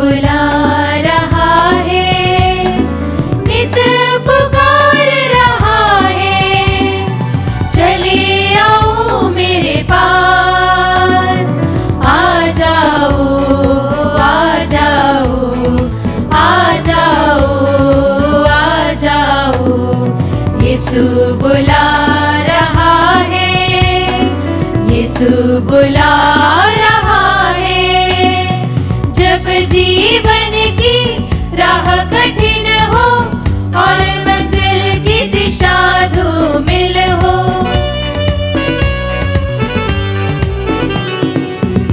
बुला रहा है, नित पुकार रहा है, चले आओ मेरे पास, आ जाओ आ जाओ आ जाओ आ जाओ। यीशु बुला रहा है, यीशु बुला रहा है। जब जीवन की राह कठिन हो और मंजिल की दिशा धूमिल हो,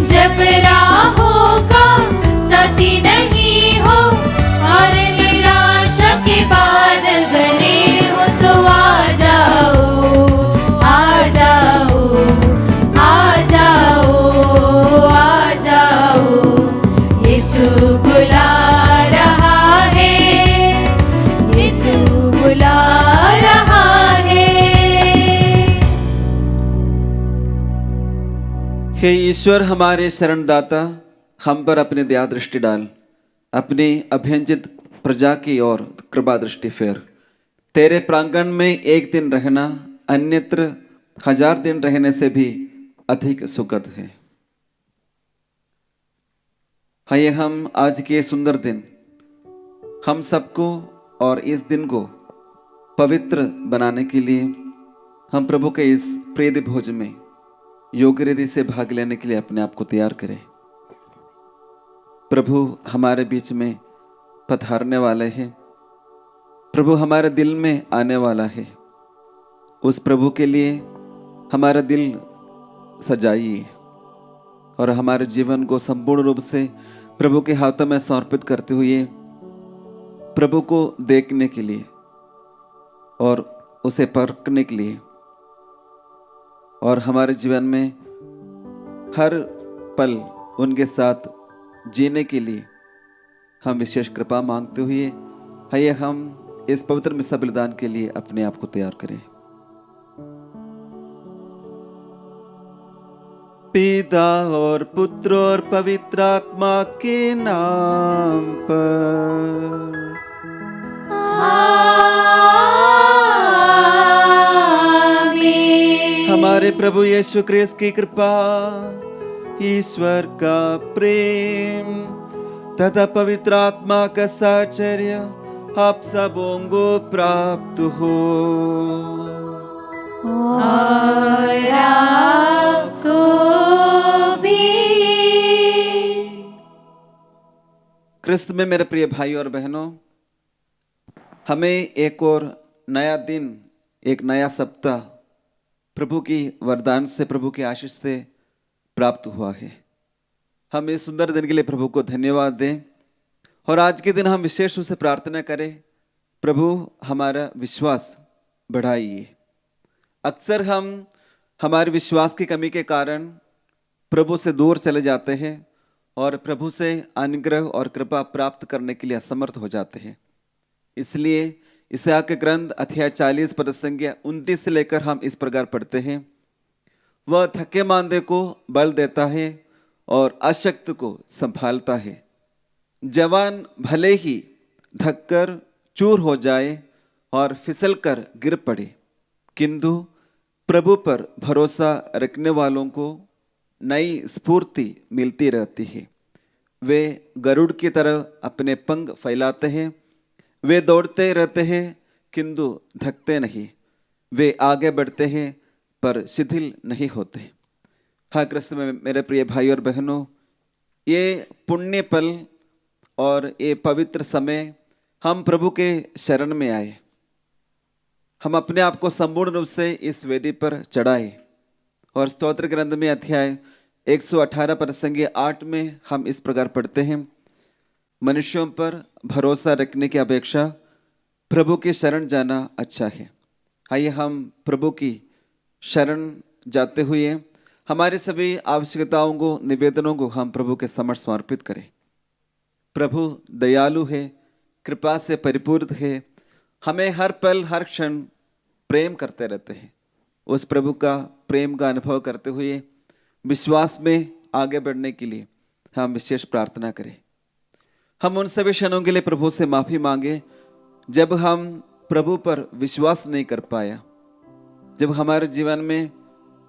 जब राहों का साथी नहीं हो और निराशा के बादल घने हो, तो आ जाओ आ जाओ आ जाओ आ जाओ। यीशु बुला रहा है, यीशु बुला रहा है। हे ईश्वर, हमारे शरणदाता, हम पर अपनी दया दृष्टि डाल, अपनी अभ्यंजित प्रजा की ओर कृपा दृष्टि फेर। तेरे प्रांगण में एक दिन रहना अन्यत्र 1000 दिन रहने से भी अधिक सुखद है। आइए हम आज के सुंदर दिन हम सबको और इस दिन को पवित्र बनाने के लिए हम प्रभु के इस प्रेरित भोज में योग्य रीति से भाग लेने के लिए अपने आप को तैयार करें। प्रभु हमारे बीच में पधारने वाले हैं, प्रभु हमारे दिल में आने वाला है। उस प्रभु के लिए हमारा दिल सजाइए और हमारे जीवन को संपूर्ण रूप से प्रभु के हाथों में समर्पित करते हुए प्रभु को देखने के लिए और उसे परखने के लिए और हमारे जीवन में हर पल उनके साथ जीने के लिए हम विशेष कृपा मांगते हुए आइए हम इस पवित्र मिसा बलिदान के लिए अपने आप को तैयार करें। पिता और पुत्र और पवित्र आत्मा के नाम पर आमीन। हमारे प्रभु यीशु क्रिस्त की कृपा, ईश्वर का प्रेम तथा पवित्र आत्मा का साहचर्य आप सबों को प्राप्त हो। और आपको भी। क्रिस्त में मेरे प्रिय भाई और बहनों, हमें एक और नया दिन, एक नया सप्ताह प्रभु की वरदान से, प्रभु की आशीष से प्राप्त हुआ है। हम इस सुंदर दिन के लिए प्रभु को धन्यवाद दें और आज के दिन हम विशेष रूप से प्रार्थना करें, प्रभु हमारा विश्वास बढ़ाइए। अक्सर हम हमारे विश्वास की कमी के कारण प्रभु से दूर चले जाते हैं और प्रभु से अनुग्रह और कृपा प्राप्त करने के लिए असमर्थ हो जाते हैं। इसलिए यशायाह के ग्रंथ अध्याय 40 पद संख्या 29 से लेकर हम इस प्रकार पढ़ते हैं, वह थके मांदे को बल देता है और अशक्त को संभालता है। जवान भले ही थककर चूर हो जाए और फिसलकर गिर पड़े, किंतु प्रभु पर भरोसा रखने वालों को नई स्फूर्ति मिलती रहती है। वे गरुड़ की तरह अपने पंख फैलाते हैं, वे दौड़ते रहते हैं किंतु थकते नहीं, वे आगे बढ़ते हैं पर शिथिल नहीं होते। हाँ कृष्ण में मेरे प्रिय भाई और बहनों, ये पुण्य पल और ये पवित्र समय हम प्रभु के शरण में आए, हम अपने आप को संपूर्ण रूप से इस वेदी पर चढ़ाए और स्तोत्र ग्रंथ में अध्याय 118 पद संख्या 8 में हम इस प्रकार पढ़ते हैं, मनुष्यों पर भरोसा रखने की अपेक्षा प्रभु की शरण जाना अच्छा है। आइए हम प्रभु की शरण जाते हुए हमारे सभी आवश्यकताओं को, निवेदनों को हम प्रभु के समक्ष समर्पित करें। प्रभु दयालु है, कृपा से परिपूर्ण है, हमें हर पल हर क्षण प्रेम करते रहते हैं। उस प्रभु का प्रेम का अनुभव करते हुए विश्वास में आगे बढ़ने के लिए हम विशेष प्रार्थना करें। हम उन सभी क्षणों के लिए प्रभु से माफी मांगे जब हम प्रभु पर विश्वास नहीं कर पाया, जब हमारे जीवन में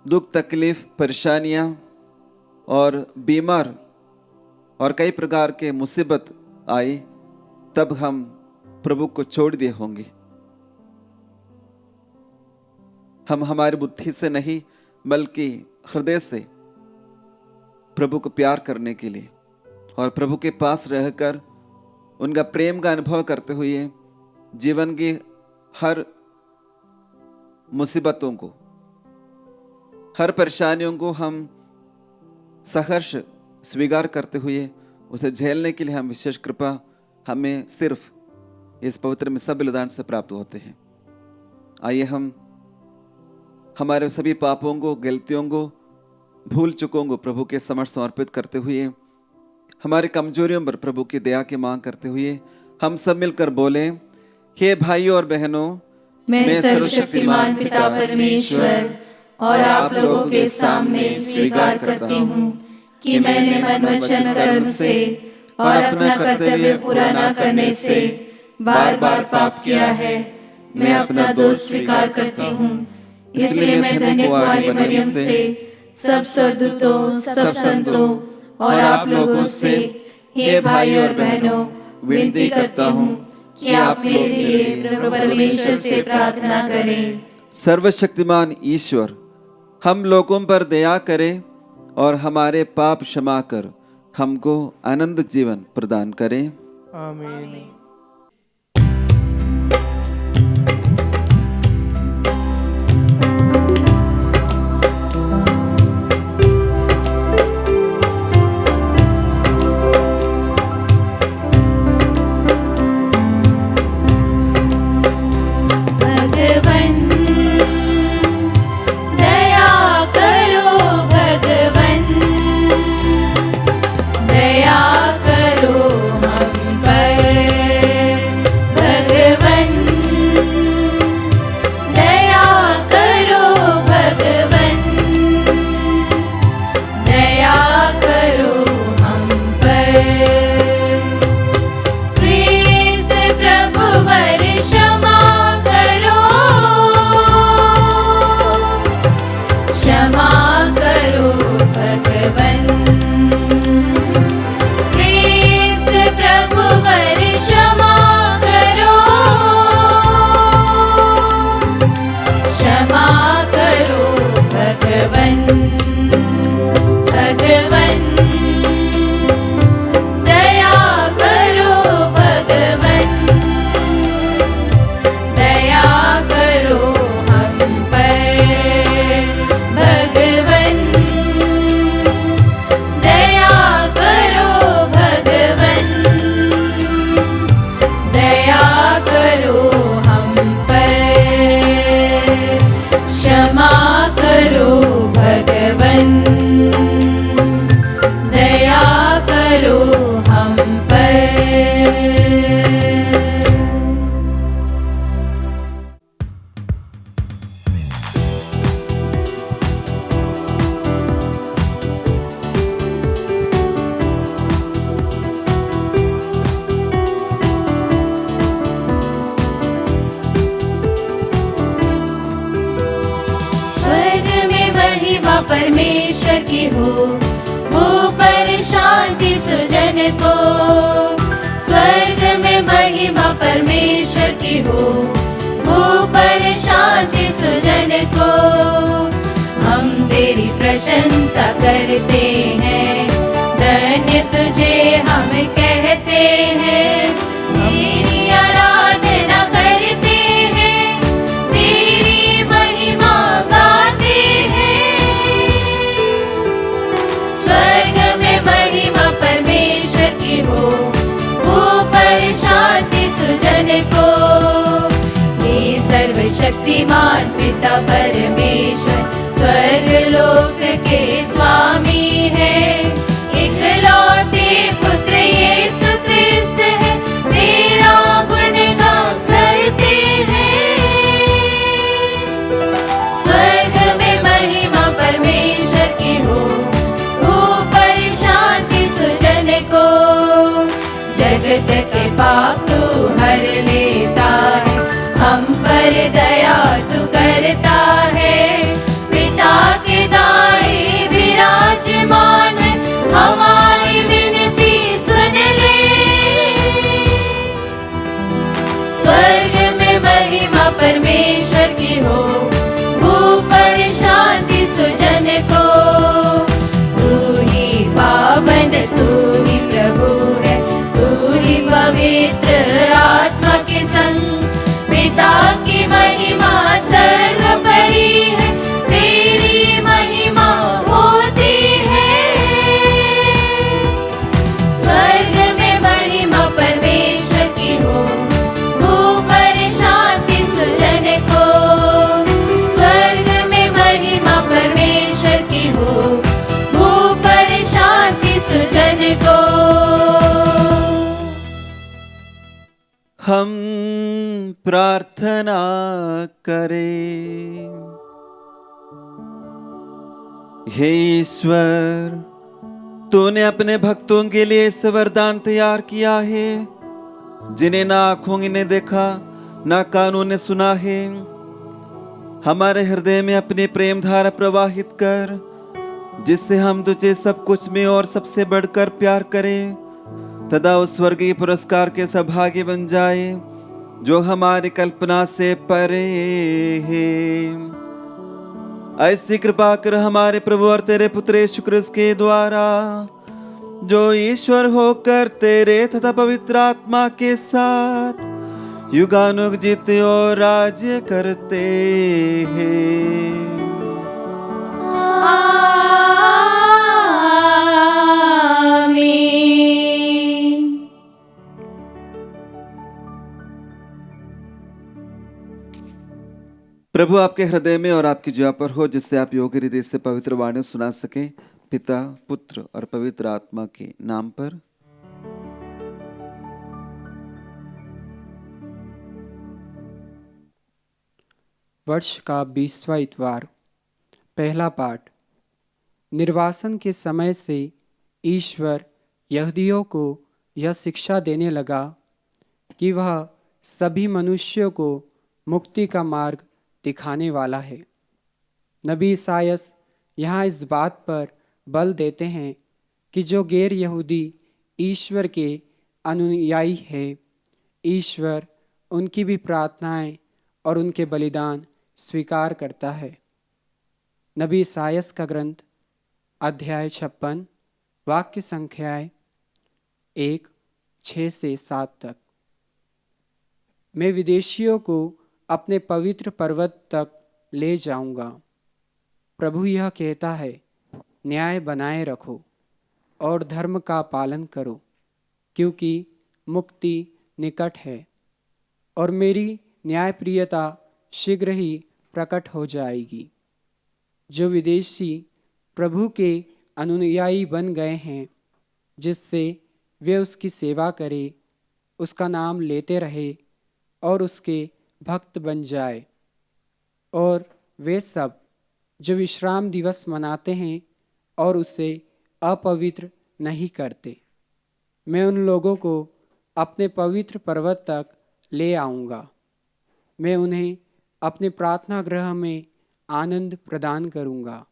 दुख, तकलीफ, परेशानियां और बीमार और कई प्रकार के मुसीबत आई, तब हम प्रभु को छोड़ दिए होंगे। हम हमारी बुद्धि से नहीं बल्कि हृदय से प्रभु को प्यार करने के लिए और प्रभु के पास रहकर उनका प्रेम का अनुभव करते हुए जीवन की हर मुसीबतों को, हर परेशानियों को हम सहर्ष स्वीकार करते हुए उसे झेलने के लिए हम विशेष कृपा हमें सिर्फ इस पवित्र मिसा बलिदान से प्राप्त होते हैं। आइए हम हमारे सभी पापों को, गलतियों को, भूल चुकों को प्रभु के समक्ष समर्पित करते हुए, हमारी कमजोरियों पर प्रभु की दया की मांग करते हुए हम सब मिलकर बोले, हे भाइयों और बहनों, मैं सर्वशक्तिमान पिता परमेश्वर और आप लोगों के सामने स्वीकार करती हूँ कि मैंने मन, वचन, कर्म से और अपना कर्तव्य पूरा न करने से बार बार पाप किया है। मैं अपना दोष स्वीकार करती हूँ। इसलिए मैं धन्य कुंवारी मरियम से, सब स्वर्गदूतों, सब संतों और आप लोगों से, हे भाइयों और बहनों, विनती करता हूँ कि आप मेरे लिए प्रभु परमेश्वर से प्रार्थना करें। सर्वशक्तिमान ईश्वर हम लोगों पर दया करे और हमारे पाप क्षमा कर हमको आनंद जीवन प्रदान करें। आमीन। परमेश्वर की हो, वो पर शांति सुजन को। स्वर्ग में महिमा परमेश्वर की हो, वो पर शांति सुजन को। हम तेरी प्रशंसा करते हैं, धन्य तुझे हम कहते हैं। तेरी आराधना करते हैं, तेरी महिमा गाते हैं। स्वर्ग में महिमा परमेश्वर की हो, वो पर शांति सुजन को। ये सर्वशक्तिमान पिता परमेश्वर स्वर्ग लोक के स्वामी है। इकलौते पुत्र यीशु क्रिस्त है, तेरा गुणगान करते हैं। स्वर्ग में महिमा परमेश्वर की हो, ऊपर शांति सुजन को। जग के पाप तू हर लेता है, हम पर दया तू करता है। पिता के दाएं विराजमान है, हमारी विनती सुन ले। स्वर्ग में महिमा परमेश्वर की हो, ऊपर शांति सुजन को। तू ही पावन, तू ही प्रभु है, तू ही पवित्र आत्मा के संग। पिता की महिमा सर्वोपरि है, तेरी महिमा होती है। स्वर्ग में महिमा परमेश्वर की हो, ऊपर शांति सुजन को। स्वर्ग में महिमा परमेश्वर की हो, ऊपर शांति सुजन को। हम प्रार्थना करें। हे ईश्वर, तूने अपने भक्तों के लिए इस वरदान तैयार किया है, जिन्हें ना आंखों ने देखा ना कानों ने सुना है। हमारे हृदय में अपनी प्रेम धारा प्रवाहित कर, जिससे हम तुझे सब कुछ में और सबसे बढ़कर प्यार करें, तथा उस स्वर्गीय पुरस्कार के सौभाग्य बन जाए जो हमारी कल्पना से परे है। ऐसी कृपा कर हमारे प्रभु और तेरे पुत्र यीशु क्रिस्त के द्वारा, जो ईश्वर होकर तेरे तथा पवित्र आत्मा के साथ युगानुग जीते और राज्य करते हैं। प्रभु आपके हृदय में और आपकी जीवा पर हो, जिससे आप योग्य रीति से पवित्र वाणी सुना सकें। पिता, पुत्र और पवित्र आत्मा के नाम पर। वर्ष का 20वां इतवार। पहला पाठ। निर्वासन के समय से ईश्वर यहूदियों को यह शिक्षा देने लगा कि वह सभी मनुष्यों को मुक्ति का मार्ग दिखाने वाला है। नबी ईसायास यहाँ इस बात पर बल देते हैं कि जो गैर यहूदी ईश्वर के अनुयायी है, ईश्वर उनकी भी प्रार्थनाएं और उनके बलिदान स्वीकार करता है। नबी ईसायास का ग्रंथ अध्याय 56 वाक्य संख्याएं 1, 6 से 7 तक। मैं विदेशियों को अपने पवित्र पर्वत तक ले जाऊंगा। प्रभु यह कहता है, न्याय बनाए रखो और धर्म का पालन करो, क्योंकि मुक्ति निकट है और मेरी न्यायप्रियता शीघ्र ही प्रकट हो जाएगी। जो विदेशी प्रभु के अनुयायी बन गए हैं, जिससे वे उसकी सेवा करें, उसका नाम लेते रहे और उसके भक्त बन जाए। और वे सब जो विश्राम दिवस मनाते हैं और उसे अपवित्र नहीं करते, मैं उन लोगों को अपने पवित्र पर्वत तक ले आऊँगा। मैं उन्हें अपने प्रार्थना गृह में आनंद प्रदान करूँगा।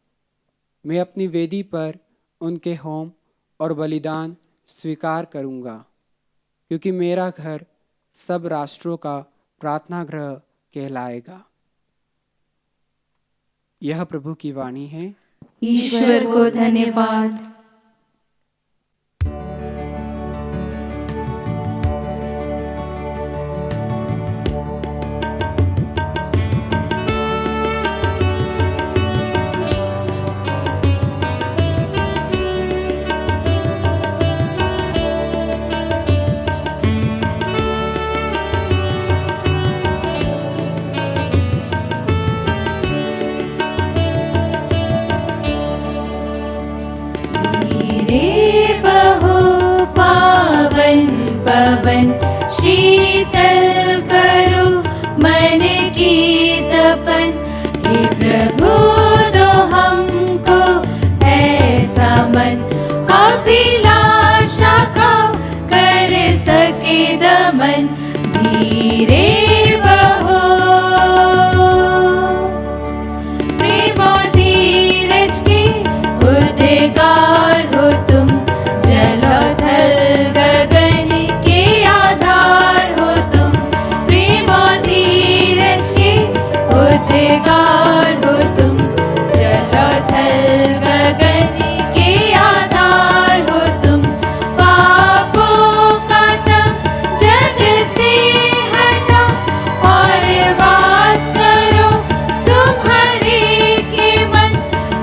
मैं अपनी वेदी पर उनके होम और बलिदान स्वीकार करूँगा, क्योंकि मेरा घर सब राष्ट्रों का प्रार्थना गृह कहलाएगा। यह प्रभु की वाणी है। ईश्वर को धन्यवाद। पवन शीतल करो मन की तपन, हे प्रभु दो हमको ऐसा मन अभिलाषा का कर सके मन धीरे बहो। प्रेम और धीरज के उद्गार हो तुम, जल और थल गगन के आधार हो तुम। प्रेम और धीरज के उद्गार हो तुम, जल और थल गगन के आधार हो तुम। पापों का तम जग से हटा और वास करो तुम्हारे के मन।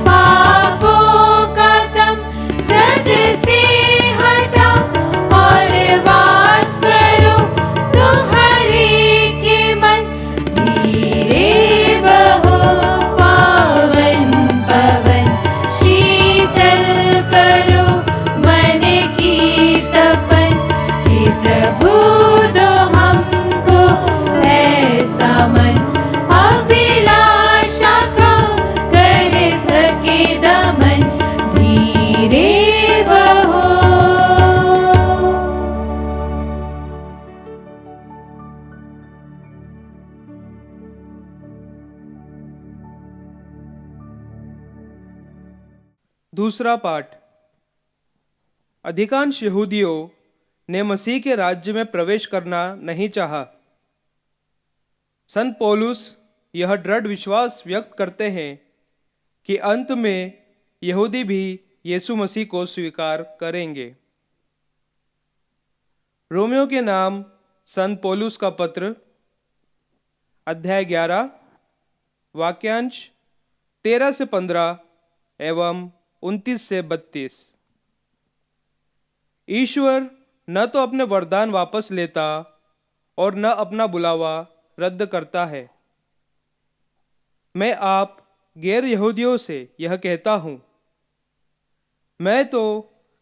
पापों का तम जग से हटा और वास करो तुम्हारे के मन। धीरे बहो पावन पवन, शीतल करो मन की तपन। हे प्रभु दो हमको ऐसा मन, अभिलाषा का कर सके दमन। धीरे बहो। दूसरा पाठ। अधिकांश यहूदियों ने मसीह के राज्य में प्रवेश करना नहीं चाहा। संत पौलुस यह दृढ़ विश्वास व्यक्त करते हैं कि अंत में यहूदी भी यीशु मसीह को स्वीकार करेंगे। रोमियो के नाम संत पौलुस का पत्र, अध्याय 11, वाक्यांश 13 से 15 एवं 29 से 32। ईश्वर न तो अपने वरदान वापस लेता और न अपना बुलावा रद्द करता है। मैं आप गैर यहूदियों से यह कहता हूँ, मैं तो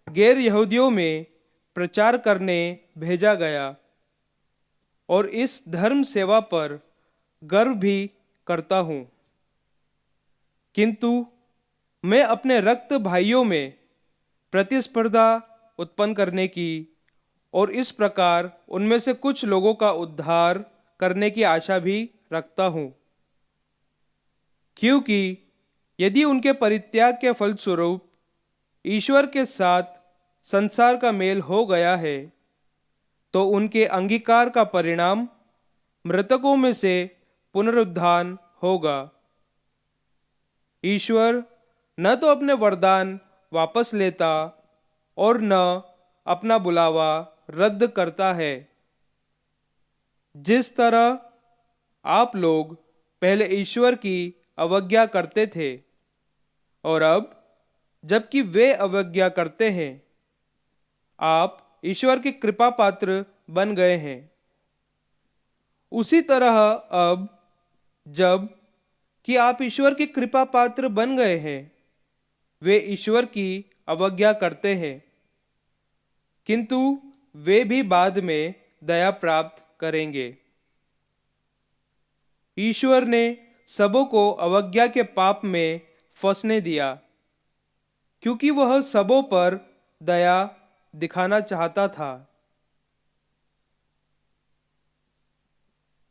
गैर यहूदियों में प्रचार करने भेजा गया और इस धर्म सेवा पर गर्व भी करता हूँ। किंतु मैं अपने रक्त भाइयों में प्रतिस्पर्धा उत्पन्न करने की और इस प्रकार उनमें से कुछ लोगों का उद्धार करने की आशा भी रखता हूँ। क्योंकि यदि उनके परित्याग के फलस्वरूप ईश्वर के साथ संसार का मेल हो गया है, तो उनके अंगीकार का परिणाम मृतकों में से पुनरुत्थान होगा। ईश्वर न तो अपने वरदान वापस लेता और न अपना बुलावा रद्द करता है। जिस तरह आप लोग पहले ईश्वर की अवज्ञा करते थे और अब जबकि वे अवज्ञा करते हैं, आप ईश्वर के कृपा पात्र बन गए हैं, उसी तरह अब जब कि आप ईश्वर के कृपा पात्र बन गए हैं, वे ईश्वर की अवज्ञा करते हैं, किंतु वे भी बाद में दया प्राप्त करेंगे। ईश्वर ने सबों को अवज्ञा के पाप में फंसने दिया, क्योंकि वह सबों पर दया दिखाना चाहता था।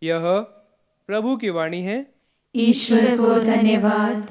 यह प्रभु की वाणी है। ईश्वर को धन्यवाद।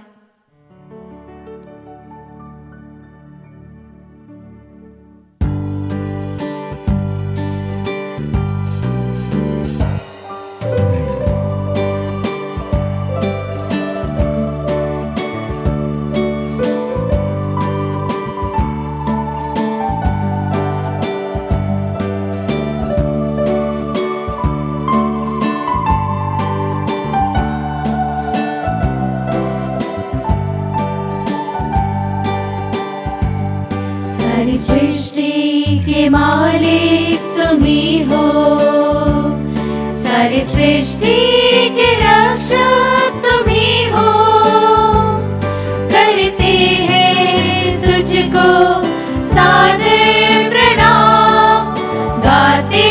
सारी सृष्टि के मालिक तुम ही हो, सारी सृष्टि के रक्षक तुम ही हो। करते हैं तुझको सादर प्रणाम, गाते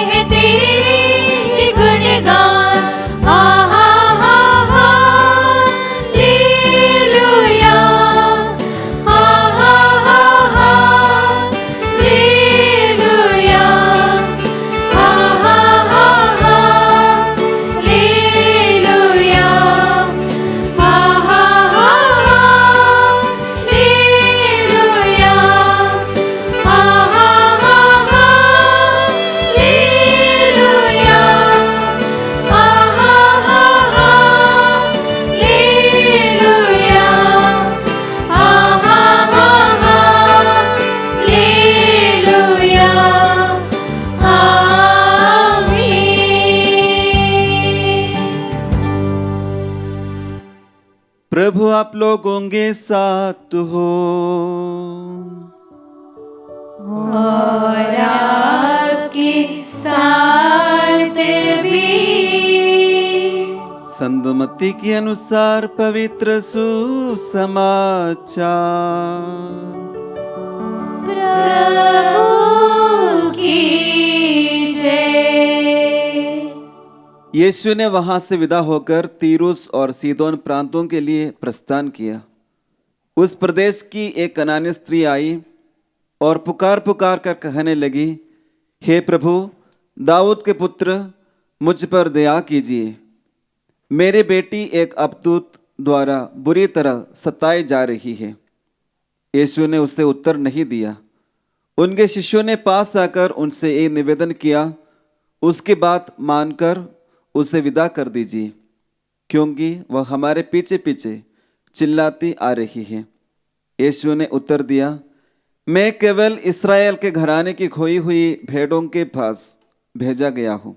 हैं तेरे गुणगान। हा हा हा हालेलुया, हा हा हा हालेलुया, हा हा प्रभु आप लोगों के साथ हो। और आपके साथ भी। संत मत्ती के अनुसार पवित्र सुसमाचार। प्रभु की जय। यीशु ने वहां से विदा होकर तीरुस और सीदोन प्रांतों के लिए प्रस्थान किया। उस प्रदेश की एक कनानी स्त्री आई और पुकार पुकार कर कहने लगी, हे प्रभु, दाऊद के पुत्र, मुझ पर दया कीजिए। मेरी बेटी एक अपदूत द्वारा बुरी तरह सताई जा रही है। यीशु ने उसे उत्तर नहीं दिया। उनके शिष्यों ने पास आकर उनसे ये निवेदन किया, उसकी बात मानकर उसे विदा कर दीजिए, क्योंकि वह हमारे पीछे पीछे चिल्लाती आ रही है। यीशु ने उत्तर दिया, मैं केवल इस्राएल के घराने की खोई हुई भेड़ों के पास भेजा गया हूँ।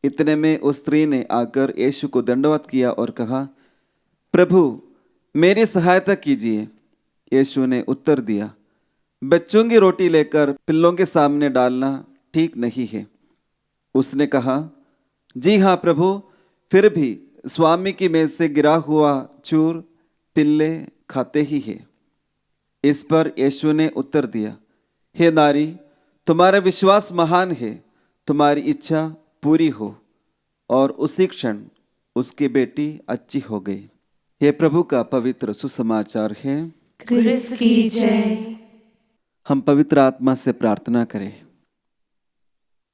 इतने में उस स्त्री ने आकर यीशु को दंडवत किया और कहा, प्रभु, मेरी सहायता कीजिए। यीशु ने उत्तर दिया, बच्चों की रोटी लेकर पिल्लों के सामने डालना ठीक नहीं है। उसने कहा, जी हाँ प्रभु, फिर भी स्वामी की मेज से गिरा हुआ चूर पिल्ले खाते ही है। इस पर यीशु ने उत्तर दिया, हे नारी, तुम्हारा विश्वास महान है, तुम्हारी इच्छा पूरी हो। और उसी क्षण उसकी बेटी अच्छी हो गई। यह प्रभु का पवित्र सुसमाचार है। क्रिस्त की जय। हम पवित्र आत्मा से प्रार्थना करें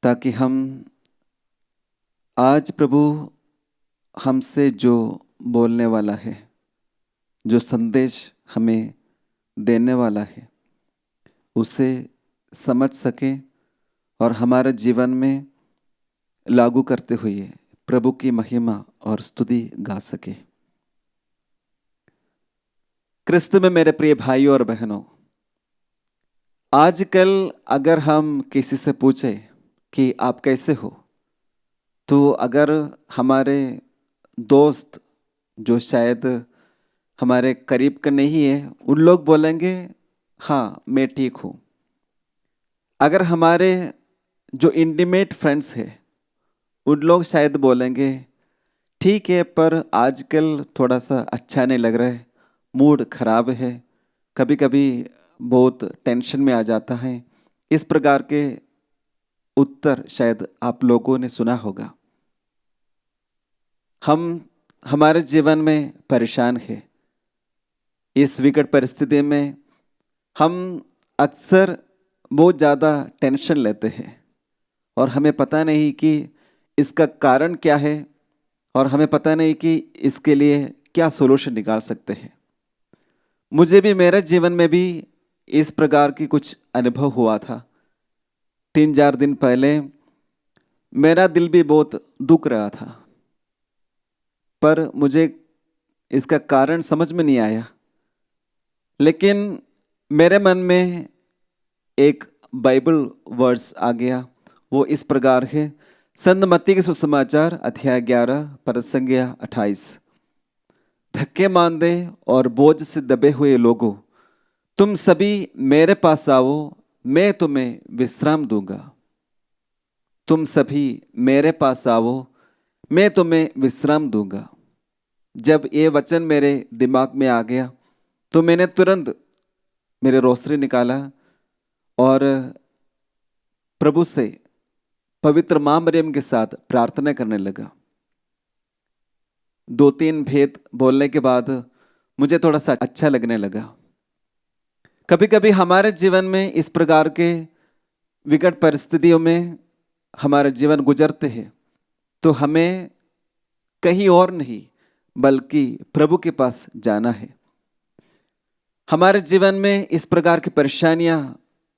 ताकि हम आज प्रभु हमसे जो बोलने वाला है, जो संदेश हमें देने वाला है, उसे समझ सके और हमारे जीवन में लागू करते हुए प्रभु की महिमा और स्तुति गा सके। क्रिस्त में मेरे प्रिय भाइयों और बहनों, आजकल अगर हम किसी से पूछे कि आप कैसे हो, तो अगर हमारे दोस्त जो शायद हमारे करीब का नहीं है, उन लोग बोलेंगे हाँ मैं ठीक हूँ। अगर हमारे जो इंटीमेट फ्रेंड्स हैं, उन लोग शायद बोलेंगे ठीक है, पर आजकल थोड़ा सा अच्छा नहीं लग रहा है, मूड खराब है, कभी कभी बहुत टेंशन में आ जाता है। इस प्रकार के उत्तर शायद आप लोगों ने सुना होगा। हम हमारे जीवन में परेशान हैं। इस विकट परिस्थिति में हम अक्सर बहुत ज़्यादा टेंशन लेते हैं और हमें पता नहीं कि इसका कारण क्या है और हमें पता नहीं कि इसके लिए क्या सोल्यूशन निकाल सकते हैं। मुझे भी मेरे जीवन में भी इस प्रकार की कुछ अनुभव हुआ था। 3-4 दिन पहले मेरा दिल भी बहुत दुख रहा था, पर मुझे इसका कारण समझ में नहीं आया। लेकिन मेरे मन में एक बाइबल वर्स आ गया। वो इस प्रकार है, संत मत्ती के सुसमाचार अध्याय 11 पद संख्या 28। धक्के मांदे और बोझ से दबे हुए लोगों, तुम सभी मेरे पास आओ, मैं तुम्हें विश्राम दूंगा। तुम सभी मेरे पास आओ, मैं तुम्हें विश्राम दूंगा। जब ये वचन मेरे दिमाग में आ गया तो मैंने तुरंत मेरे रोसरी निकाला और प्रभु से पवित्र मां मरियम के साथ प्रार्थना करने लगा। 2-3 भेद बोलने के बाद मुझे थोड़ा सा अच्छा लगने लगा। कभी कभी हमारे जीवन में इस प्रकार के विकट परिस्थितियों में हमारे जीवन गुजरते हैं, तो हमें कहीं और नहीं बल्कि प्रभु के पास जाना है। हमारे जीवन में इस प्रकार की परेशानियां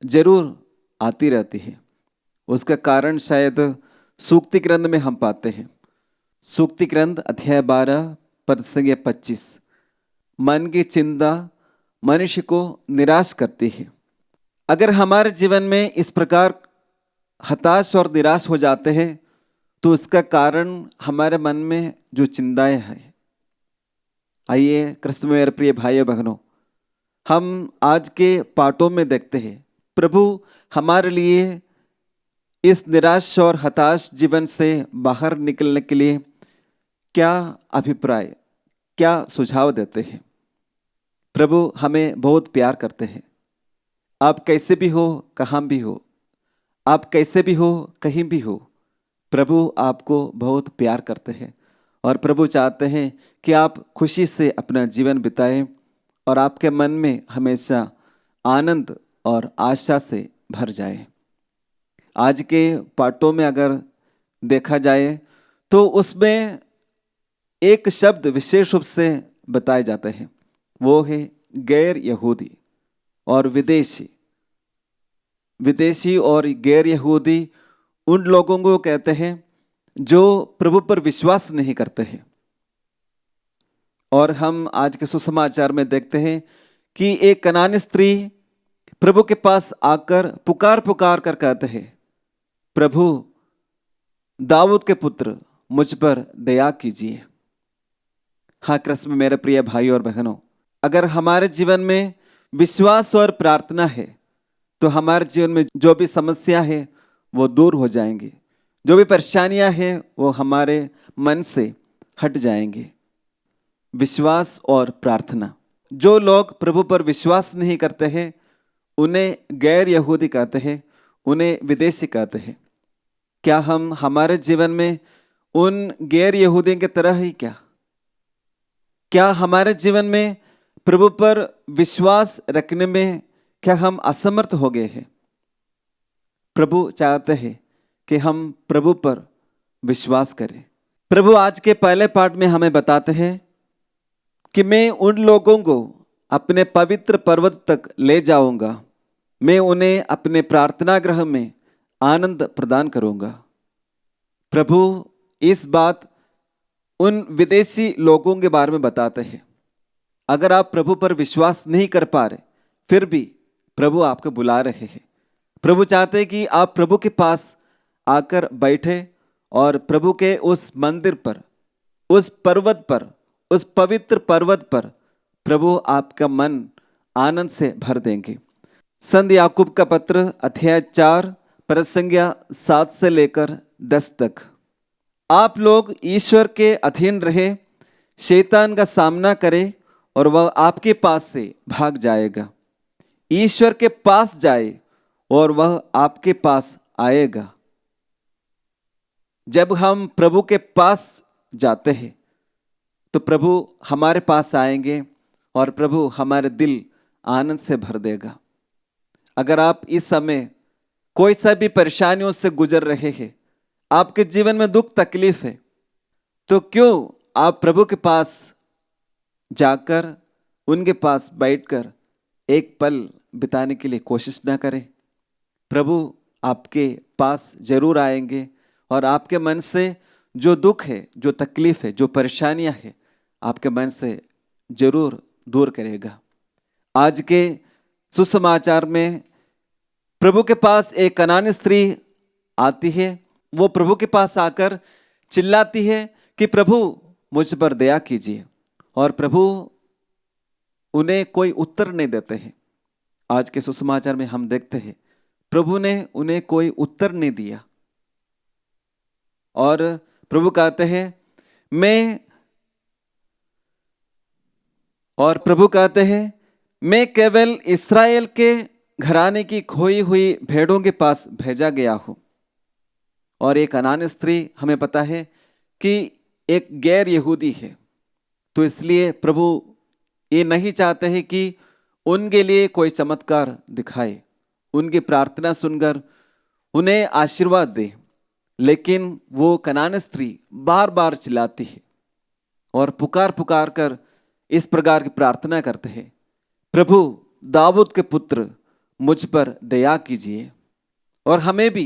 जरूर आती रहती है। उसका कारण शायद सूक्ति ग्रंथ में हम पाते हैं। सूक्ति ग्रंथ अध्याय 12 पद संख्या 25। मन की चिंता मनुष्य को निराश करती है। अगर हमारे जीवन में इस प्रकार हताश और निराश हो जाते हैं, तो उसका कारण हमारे मन में जो चिंताएं हैं, आइए कृष्ण में मेरे प्रिय भाइयों बहनों, हम आज के पाठों में देखते हैं प्रभु हमारे लिए इस निराश और हताश जीवन से बाहर निकलने के लिए क्या अभिप्राय, क्या सुझाव देते हैं। प्रभु हमें बहुत प्यार करते हैं। आप कैसे भी हो, कहाँ भी हो, आप कैसे भी हो, कहीं भी हो, प्रभु आपको बहुत प्यार करते हैं और प्रभु चाहते हैं कि आप खुशी से अपना जीवन बिताएं और आपके मन में हमेशा आनंद और आशा से भर जाए। आज के पाठों में अगर देखा जाए तो उसमें एक शब्द विशेष रूप से बताए जाते हैं, वो है गैर यहूदी और विदेशी। विदेशी और गैर यहूदी उन लोगों को कहते हैं जो प्रभु पर विश्वास नहीं करते हैं। और हम आज के सुसमाचार में देखते हैं कि एक कनानी स्त्री प्रभु के पास आकर पुकार पुकार कर कहते हैं, प्रभु दाऊद के पुत्र मुझ पर दया कीजिए। हाँ कृष्ण में मेरे प्रिय भाई और बहनों, अगर हमारे जीवन में विश्वास और प्रार्थना है तो हमारे जीवन में जो भी समस्या है वो दूर हो जाएंगी, जो भी परेशानियां हैं वो हमारे मन से हट जाएंगे। विश्वास और प्रार्थना। जो लोग प्रभु पर विश्वास नहीं करते हैं उन्हें गैर यहूदी कहते हैं, उन्हें विदेशी कहते हैं। क्या हम हमारे जीवन में उन गैर यहूदियों की तरह ही क्या हमारे जीवन में प्रभु पर विश्वास रखने में क्या हम असमर्थ हो गए हैं? प्रभु चाहते हैं कि हम प्रभु पर विश्वास करें। प्रभु आज के पहले पाठ में हमें बताते हैं कि मैं उन लोगों को अपने पवित्र पर्वत तक ले जाऊंगा, मैं उन्हें अपने प्रार्थना गृह में आनंद प्रदान करूंगा। प्रभु इस बात उन विदेशी लोगों के बारे में बताते हैं। अगर आप प्रभु पर विश्वास नहीं कर पा रहे फिर भी प्रभु आपको बुला रहे हैं। प्रभु चाहते हैं कि आप प्रभु के पास आकर बैठे और प्रभु के उस मंदिर पर, उस पर्वत पर, उस पवित्र पर्वत पर प्रभु आपका मन आनंद से भर देंगे। संत याकूब का पत्र अध्याय 4 पद संख्या 7 से लेकर 10 तक। आप लोग ईश्वर के अधीन रहे, शैतान का सामना करें और वह आपके पास से भाग जाएगा। ईश्वर के पास जाए और वह आपके पास आएगा। जब हम प्रभु के पास जाते हैं तो प्रभु हमारे पास आएंगे और प्रभु हमारे दिल आनंद से भर देगा। अगर आप इस समय कोई सा भी परेशानियों से गुजर रहे हैं, आपके जीवन में दुख तकलीफ है, तो क्यों आप प्रभु के पास जाकर उनके पास बैठकर एक पल बिताने के लिए कोशिश ना करें। प्रभु आपके पास जरूर आएंगे और आपके मन से जो दुख है, जो तकलीफ है, जो परेशानियां हैं, आपके मन से जरूर दूर करेगा। आज के सुसमाचार में प्रभु के पास एक कनानी स्त्री आती है। वो प्रभु के पास आकर चिल्लाती है कि प्रभु मुझ पर दया कीजिए, और प्रभु उन्हें कोई उत्तर नहीं देते हैं। आज के सुसमाचार में हम देखते हैं प्रभु ने उन्हें कोई उत्तर नहीं दिया और प्रभु कहते हैं मैं केवल इस्राएल के घराने की खोई हुई भेड़ों के पास भेजा गया हूं। और एक कनानी स्त्री, हमें पता है कि एक गैर यहूदी है, तो इसलिए प्रभु ये नहीं चाहते हैं कि उनके लिए कोई चमत्कार दिखाए, उनकी प्रार्थना सुनकर उन्हें आशीर्वाद दे। लेकिन वो कनानी स्त्री बार बार चिल्लाती है और पुकार पुकार कर इस प्रकार की प्रार्थना करते हैं, प्रभु दाऊद के पुत्र मुझ पर दया कीजिए। और हमें भी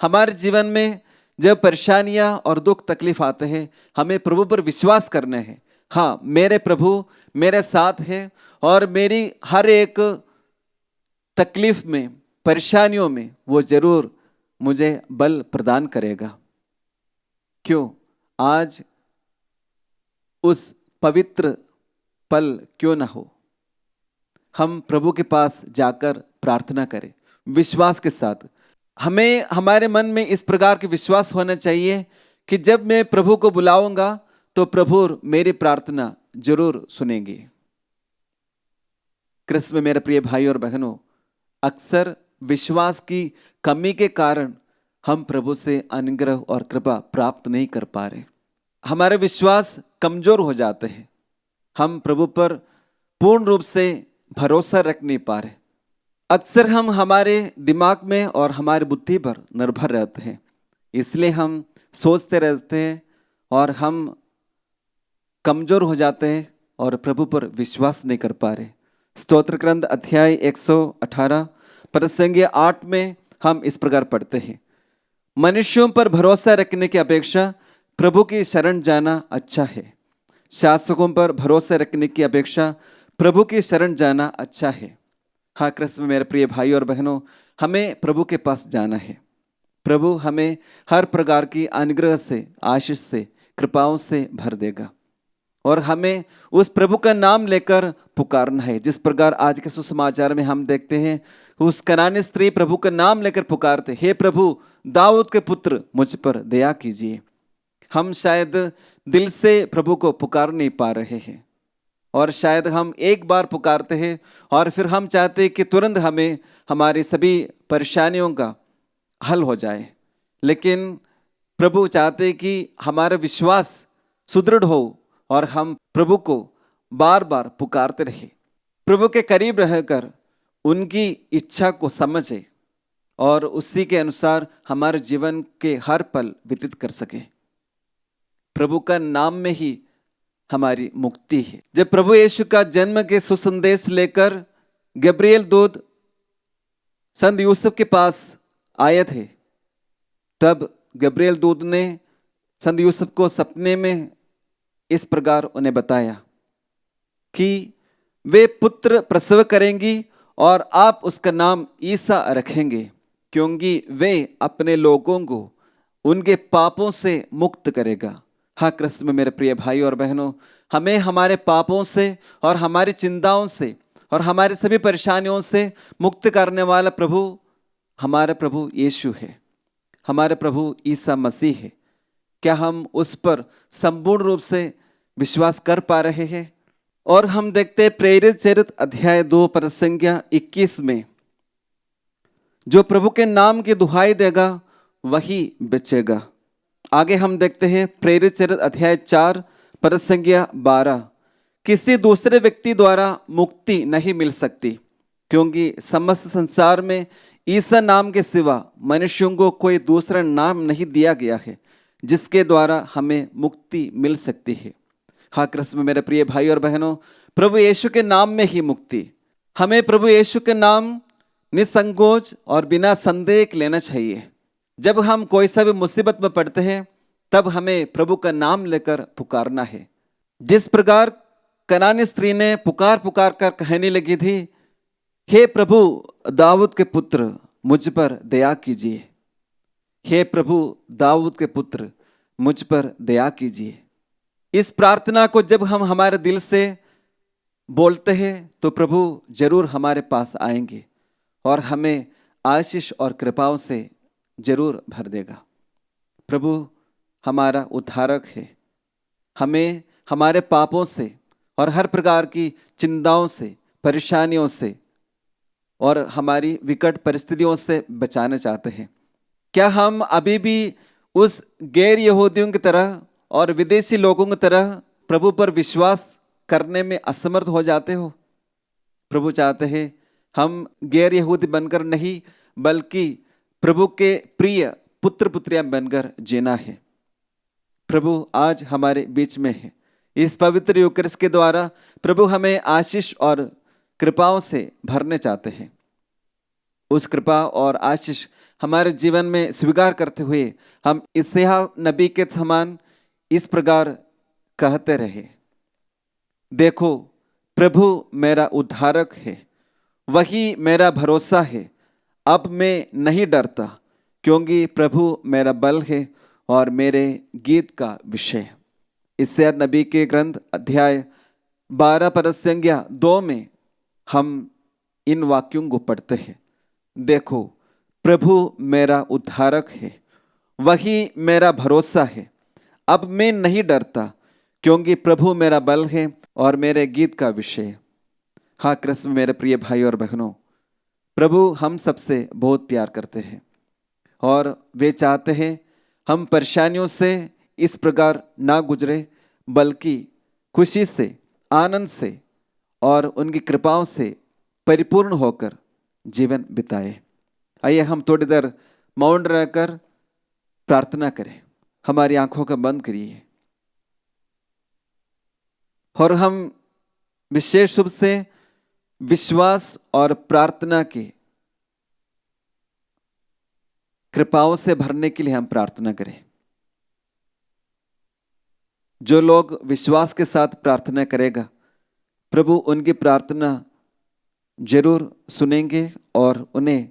हमारे जीवन में जब परेशानियां और दुख तकलीफ आते हैं, हमें प्रभु पर विश्वास करना है। हाँ, मेरे प्रभु मेरे साथ है और मेरी हर एक तकलीफ में, परेशानियों में वो जरूर मुझे बल प्रदान करेगा। क्यों? आज उस पवित्र पल क्यों ना हो, हम प्रभु के पास जाकर प्रार्थना करें विश्वास के साथ। हमें हमारे मन में इस प्रकार के विश्वास होना चाहिए कि जब मैं प्रभु को बुलाऊंगा तो प्रभु मेरी प्रार्थना जरूर सुनेंगे। कृष्ण में मेरे प्रिय भाई और बहनों, अक्सर विश्वास की कमी के कारण हम प्रभु से अनुग्रह और कृपा प्राप्त नहीं कर पा रहे। हमारे विश्वास कमजोर हो जाते हैं, हम प्रभु पर पूर्ण रूप से भरोसा रख नहीं पा रहे। अक्सर हम हमारे दिमाग में और हमारी बुद्धि पर निर्भर रहते हैं, इसलिए हम सोचते रहते हैं और हम कमजोर हो जाते हैं और प्रभु पर विश्वास नहीं कर पा रहे। स्तोत्र ग्रंथ अध्याय 118 पद संख्या 8 में हम इस प्रकार पढ़ते हैं, मनुष्यों पर भरोसा रखने की अपेक्षा प्रभु की शरण जाना अच्छा है। शासकों पर भरोसा रखने की अपेक्षा प्रभु की शरण जाना अच्छा है। हाँ कृष्ण में मेरे प्रिय भाई और बहनों, हमें प्रभु के पास जाना है। प्रभु हमें हर प्रकार की अनुग्रह से, आशीष से, कृपाओं से भर देगा और हमें उस प्रभु का नाम लेकर पुकारना है। जिस प्रकार आज के सुसमाचार में हम देखते हैं, उस कनानी स्त्री प्रभु का नाम लेकर पुकारते, हे प्रभु दाऊद के पुत्र मुझ पर दया कीजिए। हम शायद दिल से प्रभु को पुकार नहीं पा रहे हैं और शायद हम एक बार पुकारते हैं और फिर हम चाहते हैं कि तुरंत हमें हमारी सभी परेशानियों का हल हो जाए, लेकिन प्रभु चाहते हैं कि हमारा विश्वास सुदृढ़ हो और हम प्रभु को बार बार पुकारते रहे, प्रभु के करीब रहकर उनकी इच्छा को समझे और उसी के अनुसार हमारे जीवन के हर पल व्यतीत कर सके। प्रभु का नाम में ही हमारी मुक्ति है। जब प्रभु यीशु का जन्म के सुसंदेश लेकर गब्रिएल दूत संत यूसुफ के पास आए थे, तब गब्रिएल दूत ने संत यूसुफ को सपने में इस प्रकार उन्हें बताया कि वे पुत्र प्रसव करेंगी और आप उसका नाम ईसा रखेंगे, क्योंकि वे अपने लोगों को उनके पापों से मुक्त करेगा। हाँ कृष्ण में मेरे प्रिय भाई और बहनों, हमें हमारे पापों से और हमारी चिंताओं से और हमारी सभी परेशानियों से मुक्त करने वाला प्रभु हमारा प्रभु यीशु है, हमारे प्रभु ईसा मसीह है। क्या हम उस पर संपूर्ण रूप से विश्वास कर पा रहे हैं? और हम देखते हैं प्रेरित चरित्र अध्याय 2 पद संख्या 21 में, जो प्रभु के नाम की दुहाई देगा वही बचेगा। आगे हम देखते हैं प्रेरित चरित्र अध्याय 4 पद संख्या 12, किसी दूसरे व्यक्ति द्वारा मुक्ति नहीं मिल सकती, क्योंकि समस्त संसार में ईसा नाम के सिवा मनुष्यों को कोई दूसरा नाम नहीं दिया गया है जिसके द्वारा हमें मुक्ति मिल सकती है। हाँ कृष्ण में मेरे प्रिय भाई और बहनों, प्रभु यीशु के नाम में ही मुक्ति। हमें प्रभु यीशु के नाम निसंकोच और बिना संदेह लेना चाहिए। जब हम कोई सा भी मुसीबत में पड़ते हैं तब हमें प्रभु का नाम लेकर पुकारना है। जिस प्रकार कनानी स्त्री ने पुकार पुकार कर कहने लगी थी, हे प्रभु दाऊद के पुत्र मुझ पर दया कीजिए, हे प्रभु दाऊद के पुत्र मुझ पर दया कीजिए। इस प्रार्थना को जब हम हमारे दिल से बोलते हैं तो प्रभु जरूर हमारे पास आएंगे और हमें आशीष और कृपाओं से जरूर भर देगा। प्रभु हमारा उद्धारक है, हमें हमारे पापों से और हर प्रकार की चिंताओं से, परेशानियों से और हमारी विकट परिस्थितियों से बचाना चाहते हैं। क्या हम अभी भी उस गैर यहूदियों की तरह और विदेशी लोगों की तरह प्रभु पर विश्वास करने में असमर्थ हो जाते हो? प्रभु चाहते हैं हम गैर यहूदी बनकर नहीं, बल्कि प्रभु के प्रिय पुत्र पुत्रियां बनकर जीना है। प्रभु आज हमारे बीच में है। इस पवित्र यूकरिस्ट के द्वारा प्रभु हमें आशीष और कृपाओं से भरने चाहते हैं। उस कृपा और आशीष हमारे जीवन में स्वीकार करते हुए हम यशायाह नबी के समान इस प्रकार कहते रहे, देखो प्रभु मेरा उद्धारक है, वही मेरा भरोसा है, अब मैं नहीं डरता, क्योंकि प्रभु मेरा बल है और मेरे गीत का विषय। यशायाह नबी के ग्रंथ अध्याय 12 पद संज्ञा 2 में हम इन वाक्यों को पढ़ते हैं। देखो, प्रभु मेरा उद्धारक है, वही मेरा भरोसा है। अब मैं नहीं डरता, क्योंकि प्रभु मेरा बल है और मेरे गीत का विषय। हाँ कृष्ण, मेरे प्रिय भाई और बहनों, प्रभु हम सबसे बहुत प्यार करते हैं और वे चाहते हैं हम परेशानियों से इस प्रकार ना गुजरे, बल्कि खुशी से, आनंद से और उनकी कृपाओं से परिपूर्ण होकर जीवन बिताए। आइए हम थोड़ी देर मौन रहकर प्रार्थना करें। हमारी आंखों का बंद करिए और हम विशेष रूप से विश्वास और प्रार्थना की कृपाओं से भरने के लिए हम प्रार्थना करें। जो लोग विश्वास के साथ प्रार्थना करेगा, प्रभु उनकी प्रार्थना जरूर सुनेंगे और उन्हें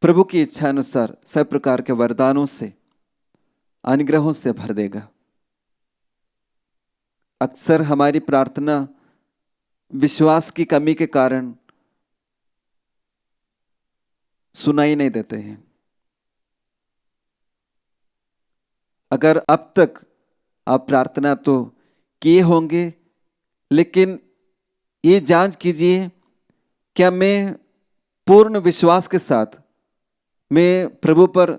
प्रभु की इच्छा अनुसार सब प्रकार के वरदानों से, अनुग्रहों से भर देगा। अक्सर हमारी प्रार्थना विश्वास की कमी के कारण सुनाई नहीं देते हैं। अगर अब तक आप प्रार्थना तो किए होंगे, लेकिन ये जांच कीजिए, क्या मैं पूर्ण विश्वास के साथ, मैं प्रभु पर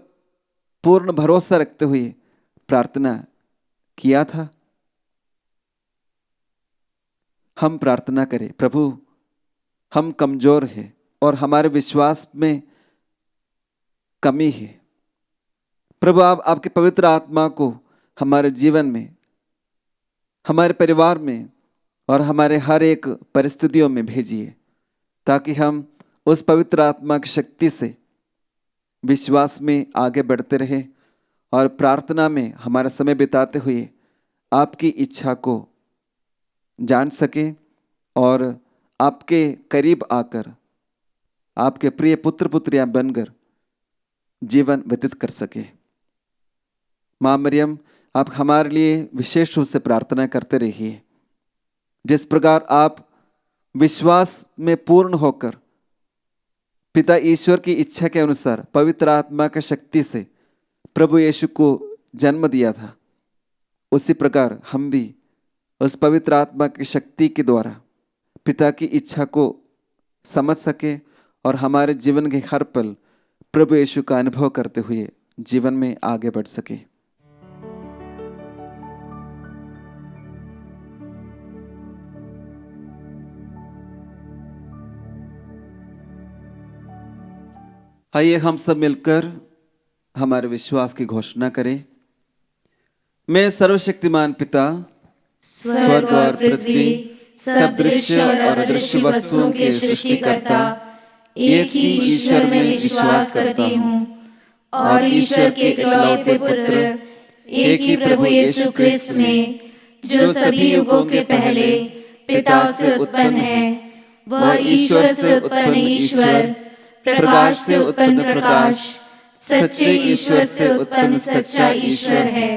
पूर्ण भरोसा रखते हुए प्रार्थना किया था? हम प्रार्थना करें, प्रभु हम कमजोर हैं और हमारे विश्वास में कमी है। प्रभु आप आपके पवित्र आत्मा को हमारे जीवन में, हमारे परिवार में और हमारे हर एक परिस्थितियों में भेजिए, ताकि हम उस पवित्र आत्मा की शक्ति से विश्वास में आगे बढ़ते रहे और प्रार्थना में हमारा समय बिताते हुए आपकी इच्छा को जान सके और आपके करीब आकर आपके प्रिय पुत्र पुत्रियां बनकर जीवन व्यतीत कर सके। माँ मरियम, आप हमारे लिए विशेष रूप से प्रार्थना करते रहिए। जिस प्रकार आप विश्वास में पूर्ण होकर पिता ईश्वर की इच्छा के अनुसार पवित्र आत्मा की शक्ति से प्रभु यीशु को जन्म दिया था, उसी प्रकार हम भी उस पवित्र आत्मा की शक्ति के द्वारा पिता की इच्छा को समझ सके और हमारे जीवन के हर पल प्रभु यीशु का अनुभव करते हुए जीवन में आगे बढ़ सके। आइए हम सब मिलकर हमारे विश्वास की घोषणा करें। मैं सर्वशक्तिमान पिता, स्वर्ग और पृथ्वी, सब दृश्य और अदृश्य वस्तुओं के सृष्टिकर्ता एक ही ईश्वर में विश्वास करती हूँ और ईश्वर के इकलौते पुत्र एक ही प्रभु यीशु क्रिस्त में, जो सभी युगों के पहले पिता से उत्पन्न है, वह ईश्वर से उत्पन्न ईश्वर, प्रकाश से उत्पन्न प्रकाश, सच्चे ईश्वर से उत्पन्न सच्चा ईश्वर है।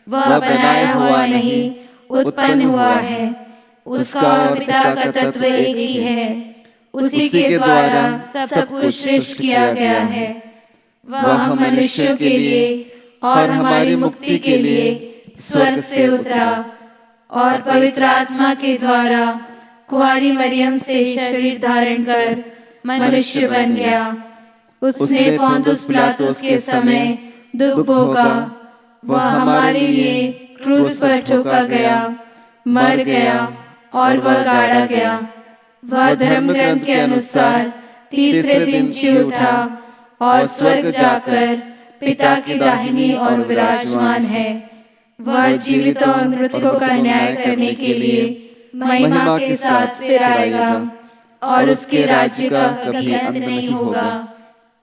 वह बनाया हुआ नहीं, उत्पन्न हुआ है। उसका और पिता का तत्व एक ही है। उसी के द्वारा सब कुछ सृष्टि किया गया है। वह मनुष्यों के लिए और हमारी मुक्ति के लिए स्वर्ग से उतरा और पवित्र आत्मा के द्वारा कुंवारी मरियम से शरीर धारण कर मनुष्य बन गया। उसने पोंतुस पिलातुस के समय दुख भोगा। वह हमारे लिए क्रूस पर ठोका गया, मर गया और वह गाड़ा गया। वह धर्म ग्रंथ के अनुसार तीसरे दिन जी उठा और स्वर्ग जाकर पिता की दाहिनी ओर विराजमान है। वह जीवितों और मृतकों का न्याय करने के लिए महिमा के साथ फिर आएगा और उसके राज्य का कभी अंत नहीं होगा।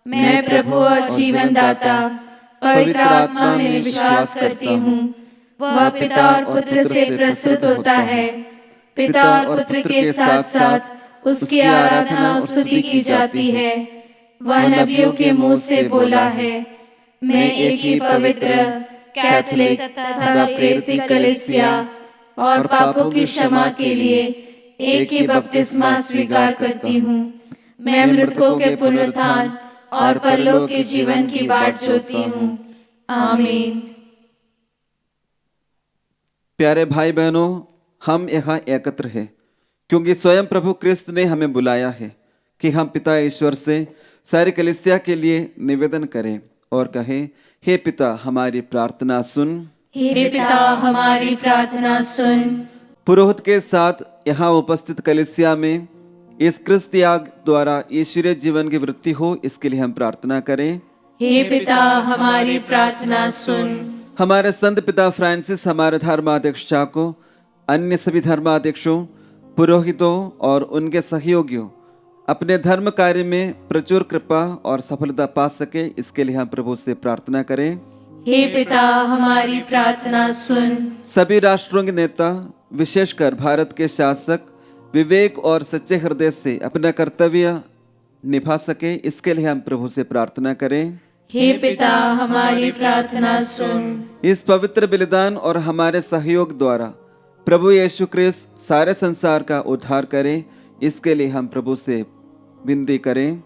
मैं प्रभु और जीवन दाता पवित्र आत्मा में विश्वास करती हूँ। वह पिता और पुत्र से प्रस्तुत होता है। पिता और पुत्र के साथ साथ उसकी आराधना और स्तुति की जाती है। वह नबियों के मुंह से बोला है। मैं एक ही पवित्र, कैथोलिक तथा प्रेरित कलीसिया और पापों की क्षमा के लिए एक ही बपतिस्मा स्वीकार करती हूँ। मैं मृतकों के पुनरुत्थान और परलोक के जीवन की बाट जोहती हूँ। आमीन। प्यारे भाई बहनों, हम यहाँ एकत्र हैं क्योंकि स्वयं प्रभु क्रिस्त ने हमें बुलाया है कि हम पिता ईश्वर से सारी कलीसिया के लिए निवेदन करें और कहें, हे पिता हमारी प्रार्थना सुन। हे पिता हमारी प्रार्थना सुन। पुरोहित के साथ यहाँ उपस्थित कलीसिया में इस क्रिस्त याग द्वारा ईश्वरीय जीवन की वृद्धि हो, इसके लिए हम प्रार्थना करें। हे पिता हमारी प्रार्थना सुन। हमारे संत पिता फ्रांसिस, हमारे धर्माध्यक्ष चाको, अन्य सभी धर्माध्यक्षों, पुरोहितों और उनके सहयोगियों अपने धर्म कार्य में प्रचुर कृपा और सफलता पा सके, इसके लिए हम प्रभु से प्रार्थना करें। हे पिता हमारी प्रार्थना सुन। सभी राष्ट्रों के नेता, विशेषकर भारत के शासक विवेक और सच्चे हृदय से अपना कर्तव्य निभा सके, इसके लिए हम प्रभु से प्रार्थना करें। हे पिता हमारी प्रार्थना सुन। इस पवित्र बलिदान और हमारे सहयोग द्वारा प्रभु यीशु क्रिस्त सारे संसार का उद्धार करें, इसके लिए हम प्रभु से विनती करें।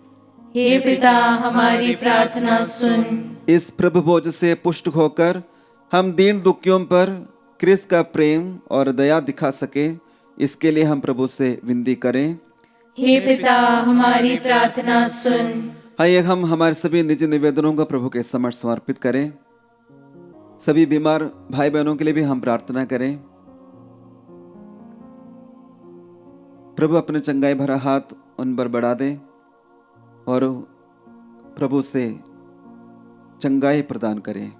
हे पिता हमारी प्रार्थना सुन। इस प्रभु भोज से पुष्ट होकर हम दीन दुखियों पर क्रिस्त का प्रेम और दया दिखा सके, इसके लिए हम प्रभु से विनती करें। हे पिता हमारी प्रार्थना सुन। आइए हम हमारे सभी निजी निवेदनों को प्रभु के समक्ष समर्पित करें। सभी बीमार भाई बहनों के लिए भी हम प्रार्थना करें। प्रभु अपने चंगाई भरा हाथ उन पर बढ़ा दें और प्रभु से चंगाई प्रदान करें।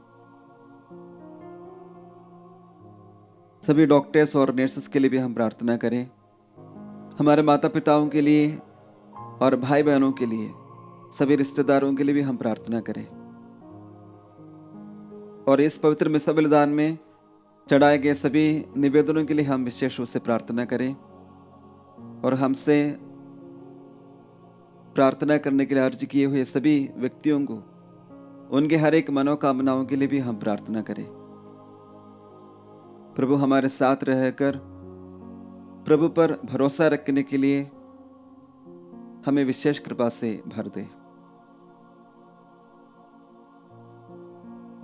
सभी डॉक्टर्स और नर्सेस के लिए भी हम प्रार्थना करें। हमारे माता पिताओं के लिए और भाई बहनों के लिए, सभी रिश्तेदारों के लिए भी हम प्रार्थना करें। और इस पवित्र मिसा बलिदान में चढ़ाए गए सभी निवेदनों के लिए हम विशेष रूप से प्रार्थना करें। और हमसे प्रार्थना करने के लिए अर्ज किए हुए सभी व्यक्तियों को, उनके हर एक मनोकामनाओं के लिए भी हम प्रार्थना करें। प्रभु हमारे साथ रहकर प्रभु पर भरोसा रखने के लिए हमें विशेष कृपा से भर दे।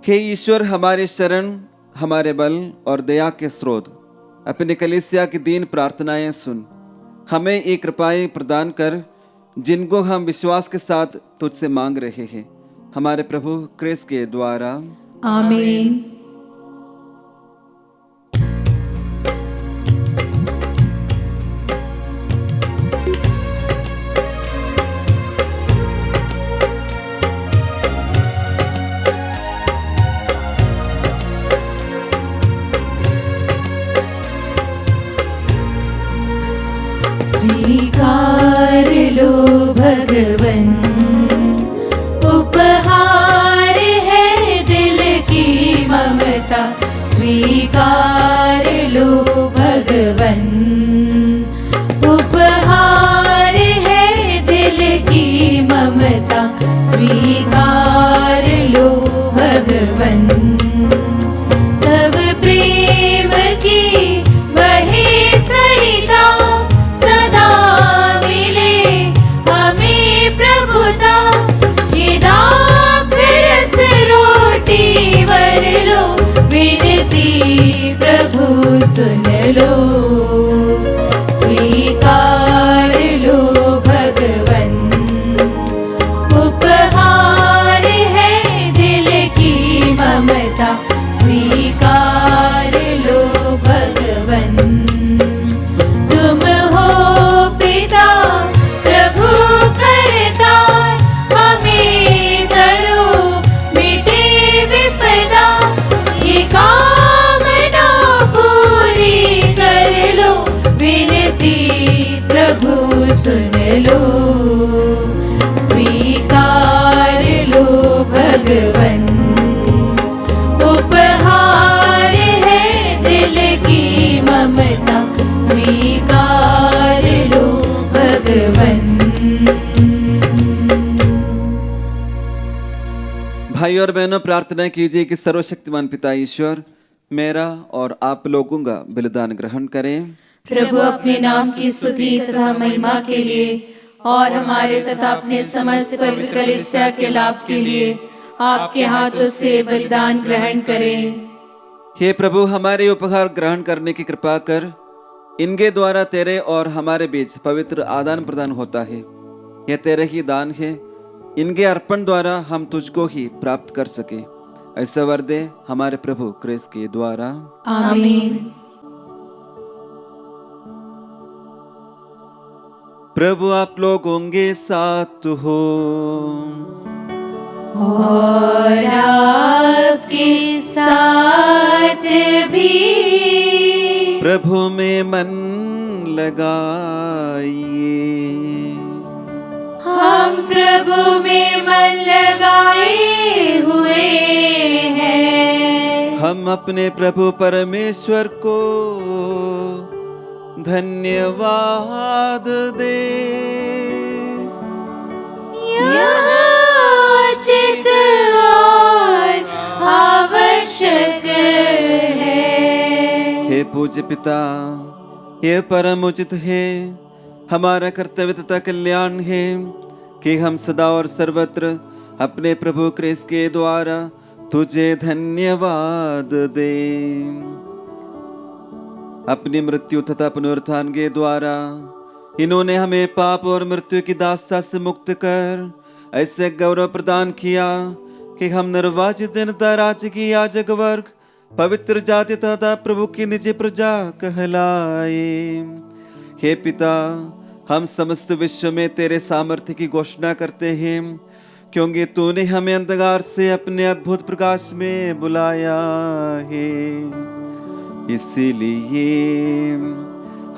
हे ईश्वर, हमारे शरण, हमारे बल और दया के स्रोत, अपने कलीसिया की दीन प्रार्थनाएं सुन। हमें ये कृपाएं प्रदान कर जिनको हम विश्वास के साथ तुझसे मांग रहे हैं, हमारे प्रभु क्रिस्त के द्वारा। आमीन। स्वीकार लो भगवन, उपहार है दिल की ममता। स्वीकार लो भगवन, उपहार है दिल की ममता। स्वीकार लो भगवन, तब प्रेम की बहे सरिता सदा मिले हमें प्रभुता। ये दाख रस रोटी वर लो, विनती प्रभु सुन लो। स्वीकार लो भगवन, उपहार है दिल की ममता। स्वीकार लो भगवन, तुम हो पिता प्रभु करतार। हमें करो मिटे विपदा, ये कामना पूरी कर लो। विनती प्रभु सुन लो। स्वीकार लो भगवन, उपहार है दिल की ममता। स्वीकार लो भगवन। भाई और बहनों, प्रार्थना कीजिए कि सर्वशक्तिमान पिता ईश्वर मेरा और आप लोगों का बलिदान ग्रहण करें। प्रभु अपने नाम की स्तुति तथा महिमा के लिए और हमारे तथा अपने समस्त पवित्र कलीसिया के लाभ के लिए आपके हाथों से बलिदान ग्रहण करें। हे प्रभु, हमारे उपहार ग्रहण करने की कृपा कर। इनके द्वारा तेरे और हमारे बीच पवित्र आदान प्रदान होता है। यह तेरे ही दान है। इनके अर्पण द्वारा हम तुझको ही प्राप्त कर सके। ऐसा वर दे हमारे प्रभु क्रिस्त के द्वारा। आमीन। प्रभु आप लोगों के साथ हो और आपके साथ भी। प्रभु में मन लगाइए। हम प्रभु में मन लगाए हुए हैं। हम अपने प्रभु परमेश्वर को धन्यवाद दे। यह उचित और आवश्यक है। हे पूज्य पिता, ये परम उचित है, हमारा कर्तव्य तथा कल्याण है कि हम सदा और सर्वत्र अपने प्रभु क्रिस्त के द्वारा तुझे धन्यवाद दें। अपनी मृत्यु तथा पुनरुत्थान के द्वारा इन्होंने हमें पाप और मृत्यु की दास्ता से मुक्त कर ऐसे गौरव प्रदान किया कि हम निर्वाचित जनता, राज्य की याजक वर्ग, पवित्र जाति तथा प्रभु की निजी प्रजा कहलाए। हे पिता, हम समस्त विश्व में तेरे सामर्थ्य की घोषणा करते हैं, क्योंकि तूने हमें अंधकार से अपने अद्भुत प्रकाश में बुलाया है। इसीलिए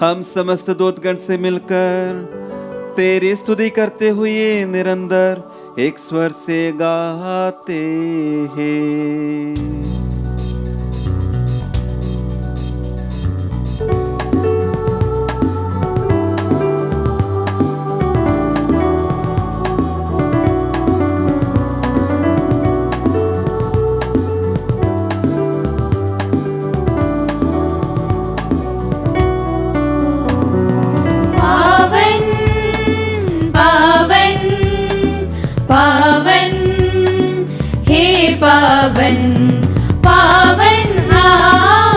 हम समस्त दूतगण से मिलकर तेरी स्तुति करते हुए निरंतर एक स्वर से गाते हैं। पावन पावन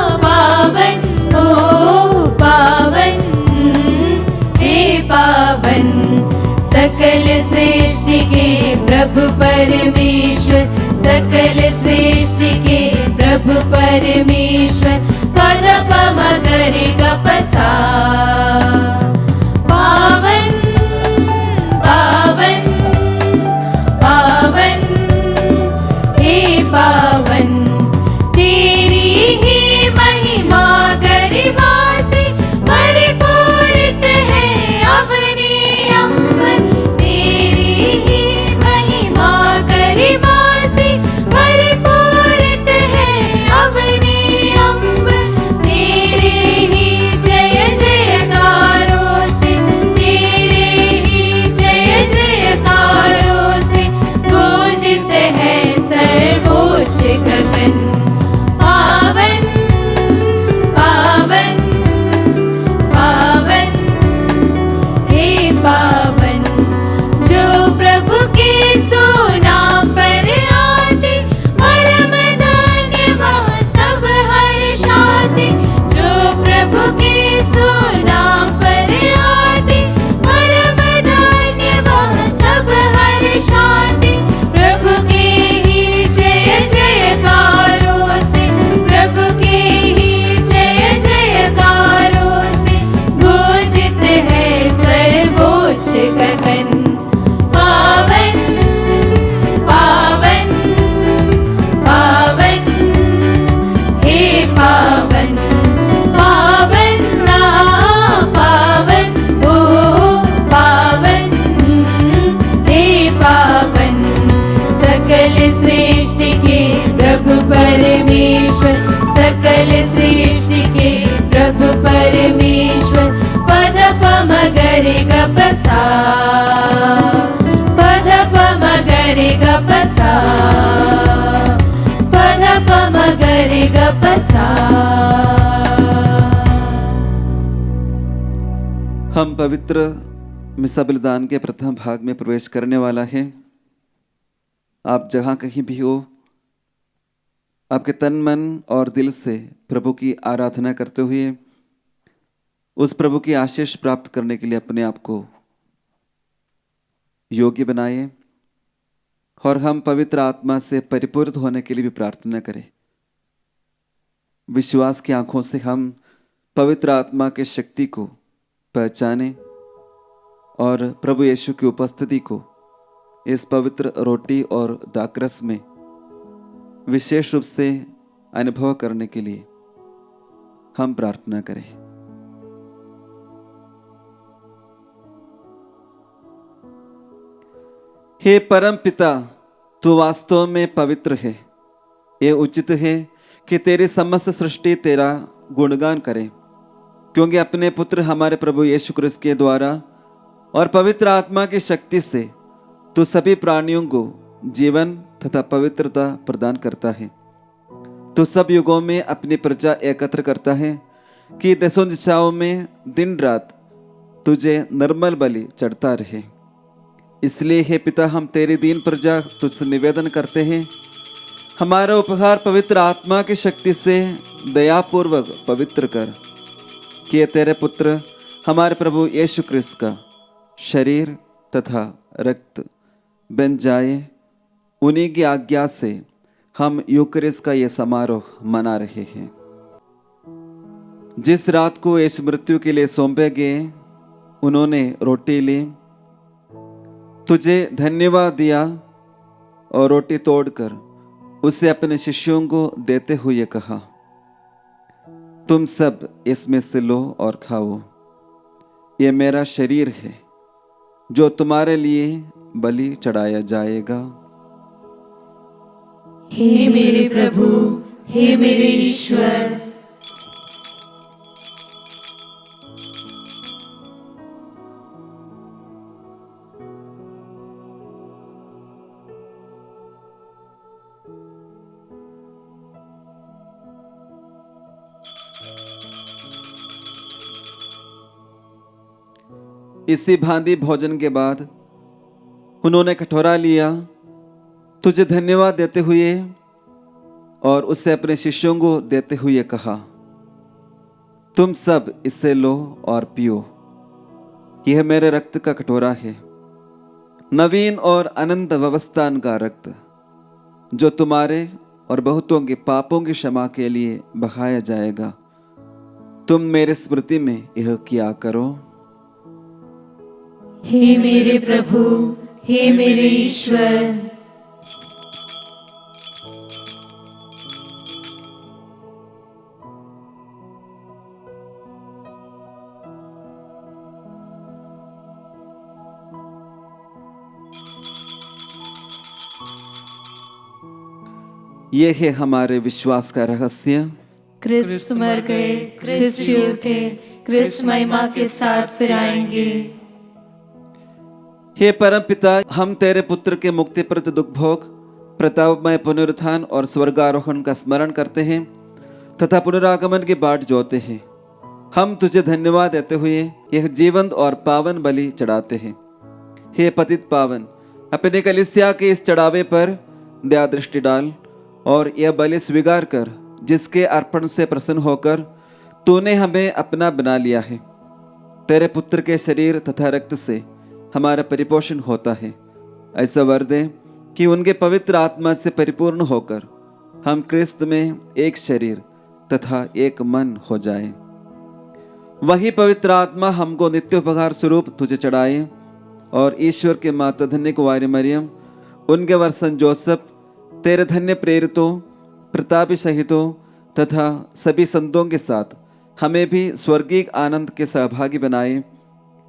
पावन ओ पावन हे पावन, सकल सृष्टि के प्रभु परमेश्वर, सकल सृष्टि के प्रभु परमेश्वर, पद पम गरि ग प सा। पावन पावन पावन पावन, तेरी ही महिमा गरिमा से परिपूरित है अवनी अम्बर। तेरी ही महिमा गरिमा से परिपूरित है अवनी अम्बर। तेरे ही जय जयकारों से, तेरे ही जय जयकारों से पूजित है सर्वोच्च गगन। पावन पावन पावन हे पावन, जो प्रभु के सुनाम पर आते परम धन्य वह सब हर्षाते। जो प्रभु के सुनाम पर आते परम धन्य वह सब हर्षाते। प्रभु के ही जय जयकारों से, प्रभु के ही जय जयकारों से गूंजित है सर्वोच्च गगन। पावन पावन पावन हे पावन, पावन पावन ओ पावन हे पावन, सकल सृष्टि के प्रभु परमेश्वर, सकल सृष्टि के प्रभु परमेश्वर, पद पम गरि ग प सा। पद पम गरि ग प सा, पद पम मगरे गपसा। हम पवित्र मिसा बलिदान के प्रथम भाग में प्रवेश करने वाला है। आप जहाँ कहीं भी हो, आपके तन मन और दिल से प्रभु की आराधना करते हुए उस प्रभु की आशीष प्राप्त करने के लिए अपने आप को योग्य बनाए और हम पवित्र आत्मा से परिपूर्ण होने के लिए भी प्रार्थना करें। विश्वास की आंखों से हम पवित्र आत्मा के शक्ति को पहचानें और प्रभु यीशु की उपस्थिति को इस पवित्र रोटी और दाखरस में विशेष रूप से अनुभव करने के लिए हम प्रार्थना करें। हे परम पिता, तू वास्तव में पवित्र है। ये उचित है कि तेरी समस्त सृष्टि तेरा गुणगान करे, क्योंकि अपने पुत्र हमारे प्रभु यीशु क्रिस्त के द्वारा और पवित्र आत्मा की शक्ति से तू सभी प्राणियों को जीवन तथा पवित्रता प्रदान करता है। तू सब युगों में अपनी प्रजा एकत्र करता है कि देशों दिशाओं में दिन रात तुझे निर्मल बलि चढ़ता रहे। इसलिए हे पिता, हम तेरी दीन प्रजा तुझसे निवेदन करते हैं, हमारा उपहार पवित्र आत्मा की शक्ति से दयापूर्वक पवित्र कर, कि ये तेरे पुत्र हमारे प्रभु यीशु क्रिस्त का शरीर तथा रक्त बन जाए। उन्हीं की आज्ञा से हम यूकरिस्ट का ये समारोह मना रहे हैं। जिस रात को यीशु मृत्यु के लिए सौंपे गए, उन्होंने रोटी ली, तुझे धन्यवाद दिया और रोटी तोड़कर उसे अपने शिष्यों को देते हुए कहा, तुम सब इसमें से लो और खाओ, ये मेरा शरीर है जो तुम्हारे लिए बलि चढ़ाया जाएगा। हे मेरे प्रभु, हे मेरे ईश्वर, इसी भांति भोजन के बाद उन्होंने कटोरा लिया, तुझे धन्यवाद देते हुए और उसे अपने शिष्यों को देते हुए कहा, तुम सब इससे लो और पियो, यह मेरे रक्त का कटोरा है, नवीन और अनंत व्यवस्था का रक्त, जो तुम्हारे और बहुतों के पापों की क्षमा के लिए बहाया जाएगा। तुम मेरे स्मृति में यह किया करो। हे मेरे प्रभु, हे मेरे ईश्वर, ये है हमारे विश्वास का रहस्य। क्रिस्त मर गए, क्रिस्त जी उठे, क्रिस्त महिमा के साथ फिर आएंगे। हे परम पिता, हम तेरे पुत्र के मुक्तिप्रद दुख भोग, प्रतापमय पुनरुत्थान और स्वर्गारोहण का स्मरण करते हैं तथा पुनरागमन की बाट जोते हैं। हम तुझे धन्यवाद देते हुए यह जीवंत और पावन बलि चढ़ाते हैं। हे पतित पावन, अपने कलीसिया के इस चढ़ावे पर दया दृष्टि डाल और यह बलि स्वीकार कर, जिसके अर्पण से प्रसन्न होकर तूने हमें अपना बना लिया है। तेरे पुत्र के शरीर तथा रक्त से हमारा परिपोषण होता है। ऐसा वर दे कि उनके पवित्र आत्मा से परिपूर्ण होकर हम क्रिस्त में एक शरीर तथा एक मन हो जाए। वही पवित्र आत्मा हमको नित्य उपहार स्वरूप तुझे चढ़ाए और ईश्वर के माता धन्य कुंवारी मरियम, उनके वर संत जोसेफ, तेरे धन्य प्रेरितों, प्रतापी शहीदों तथा सभी संतों के साथ हमें भी स्वर्गीय आनंद के सहभागी बनाए।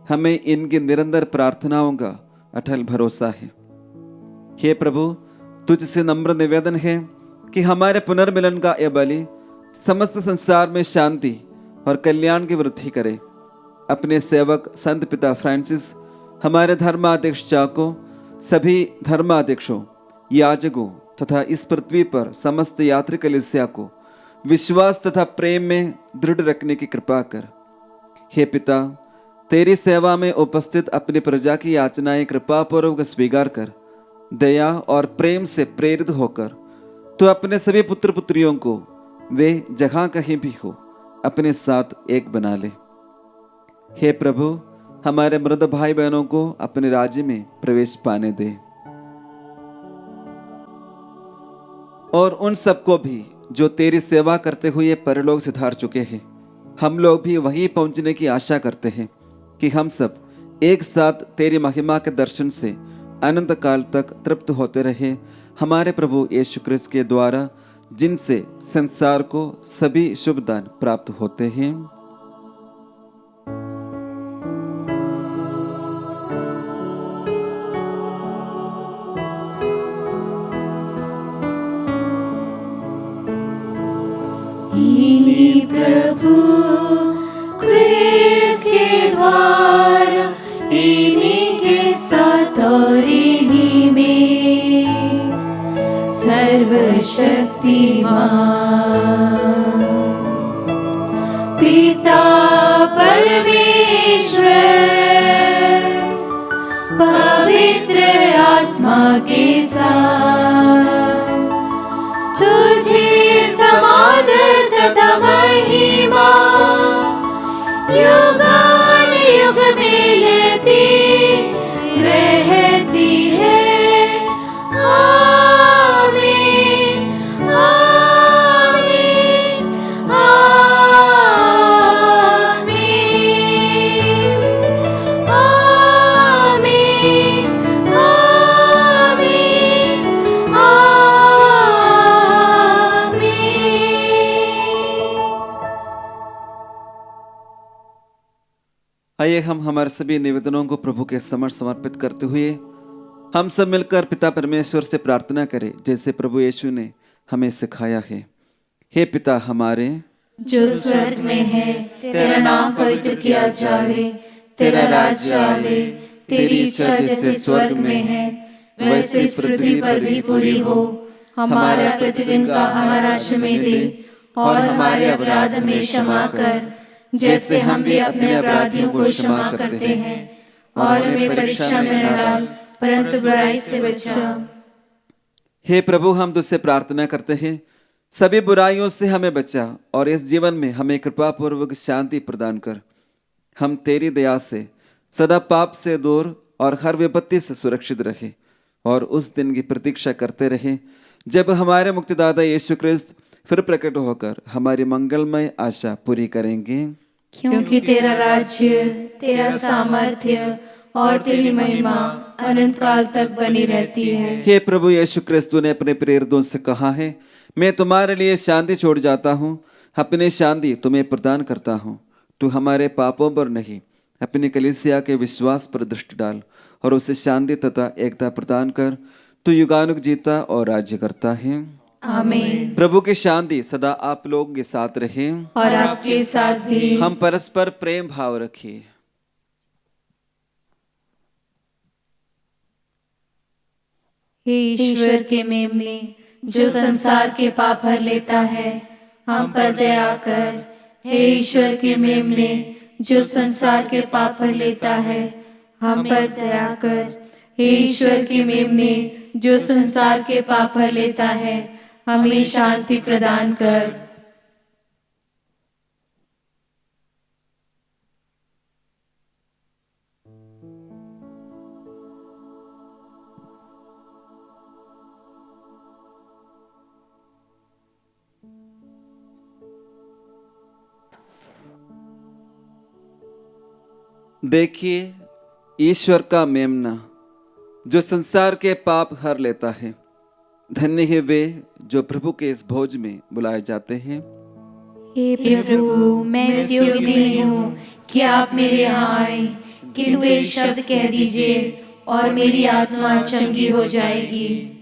हमें इनकी निरंतर प्रार्थनाओं का अटल भरोसा है। हे प्रभु, तुझसे नम्र निवेदन है कि हमारे पुनर्मिलन का यह बलि समस्त संसार में शांति और कल्याण की वृद्धि करे। अपने सेवक संत पिता फ्रांसिस, हमारे धर्माध्यक्ष चाको, सभी धर्माध्यक्षों, याजकों तथा इस पृथ्वी पर समस्त यात्री कलीसिया को विश्वास तथा प्रेम में दृढ़ रखने की कृपा कर। हे पिता, तेरी सेवा में उपस्थित अपनी प्रजा की याचनाएं कृपापूर्वक स्वीकार कर दया और प्रेम से प्रेरित होकर तो अपने सभी पुत्र पुत्रियों को वे जहां कहीं भी हो अपने साथ एक बना ले। हे प्रभु, हमारे मृत भाई बहनों को अपने राज्य में प्रवेश पाने दे और उन सबको भी जो तेरी सेवा करते हुए परलोक सिधार चुके हैं। हम लोग भी वहीं पहुंचने की आशा करते हैं कि हम सब एक साथ तेरी महिमा के दर्शन से अनंत काल तक तृप्त होते रहे, हमारे प्रभु यीशु क्रिस्त के द्वारा, जिनसे संसार को सभी शुभ दान प्राप्त होते हैं। इन्हीं प्रभु क्रिस्त के द्वारा, इन्हीं के साथ और इन्हीं में सर्वशक्तिमान पिता परमेश्वर पवित्र आत्मा के साथ तुझे समान तथा महिमा युगानुयुग मिलती रहती है। आमीन, आमीन, आमीन, आमीन, आमीन, आइए हम हमारे सभी निवेदनों को प्रभु के समक्ष समर्पित करते हुए हम सब मिलकर पिता परमेश्वर से प्रार्थना करें, जैसे प्रभु यीशु ने हमें सिखाया है। हे पिता हमारे जो स्वर्ग में है, तेरा नाम पवित्र किया जावे, तेरा राज्य आवे, तेरी इच्छा जैसे स्वर्ग में है वैसे इस पृथ्वी पर भी पूरी हो। हमारा प्रतिदिन का आहार आज हमें दे और हमारे अपराध हमें क्षमा कर, जैसे हम भी अपने अपराधियों को क्षमा करते हैं, और हमें परीक्षा में न डाल परंतु बुराई से बचा। हे प्रभु, हम तुझसे प्रार्थना करते हैं, सभी बुराइयों से हमें बचा और इस जीवन में हमें कृपा पूर्वक शांति प्रदान कर। हम तेरी दया से सदा पाप से दूर और हर विपत्ति से सुरक्षित रहे और उस दिन की प्रतीक्षा करते रहे जब हमारे मुक्तिदाता यीशु क्रिस्त फिर प्रकट होकर हमारी मंगलमय आशा पूरी करेंगे। क्योंकि तेरा राज्य, तेरा सामर्थ्य और तेरी महिमा अनंत काल तक बनी रहती है। हे प्रभु यीशु क्रिस्त ने अपने प्रेरितों से कहा है, मैं तुम्हारे लिए शांति छोड़ जाता हूँ, अपनी शांति तुम्हें प्रदान करता हूँ। तू हमारे पापों पर नहीं, अपनी कलीसिया के विश्वास पर दृष्टि डाल और उसे शांति तथा एकता प्रदान कर। तू युगानुग जीता और राज्य करता है। आमीन। प्रभु की शांति सदा आप लोगों के साथ रहे और आपके साथ भी। हम परस्पर प्रेम भाव रखिए। हे ईश्वर के मेमने, जो संसार के पाप भर लेता है, हम पर दया कर। हे ईश्वर के मेमने, जो संसार के पाप भर लेता है, हम पर दया कर। हे ईश्वर के मेमने, जो संसार के पाप भर लेता है, हमें शांति प्रदान कर। देखिए ईश्वर का मेमना, जो संसार के पाप हर लेता है। धन्य है वे जो प्रभु के इस भोज में बुलाए जाते हैं। हे प्रभु, मैं इस योग्य नहीं हूँ कि आप मेरे यहाँ आए, किंतु एक शब्द कह दीजिए और मेरी आत्मा चंगी हो जाएगी।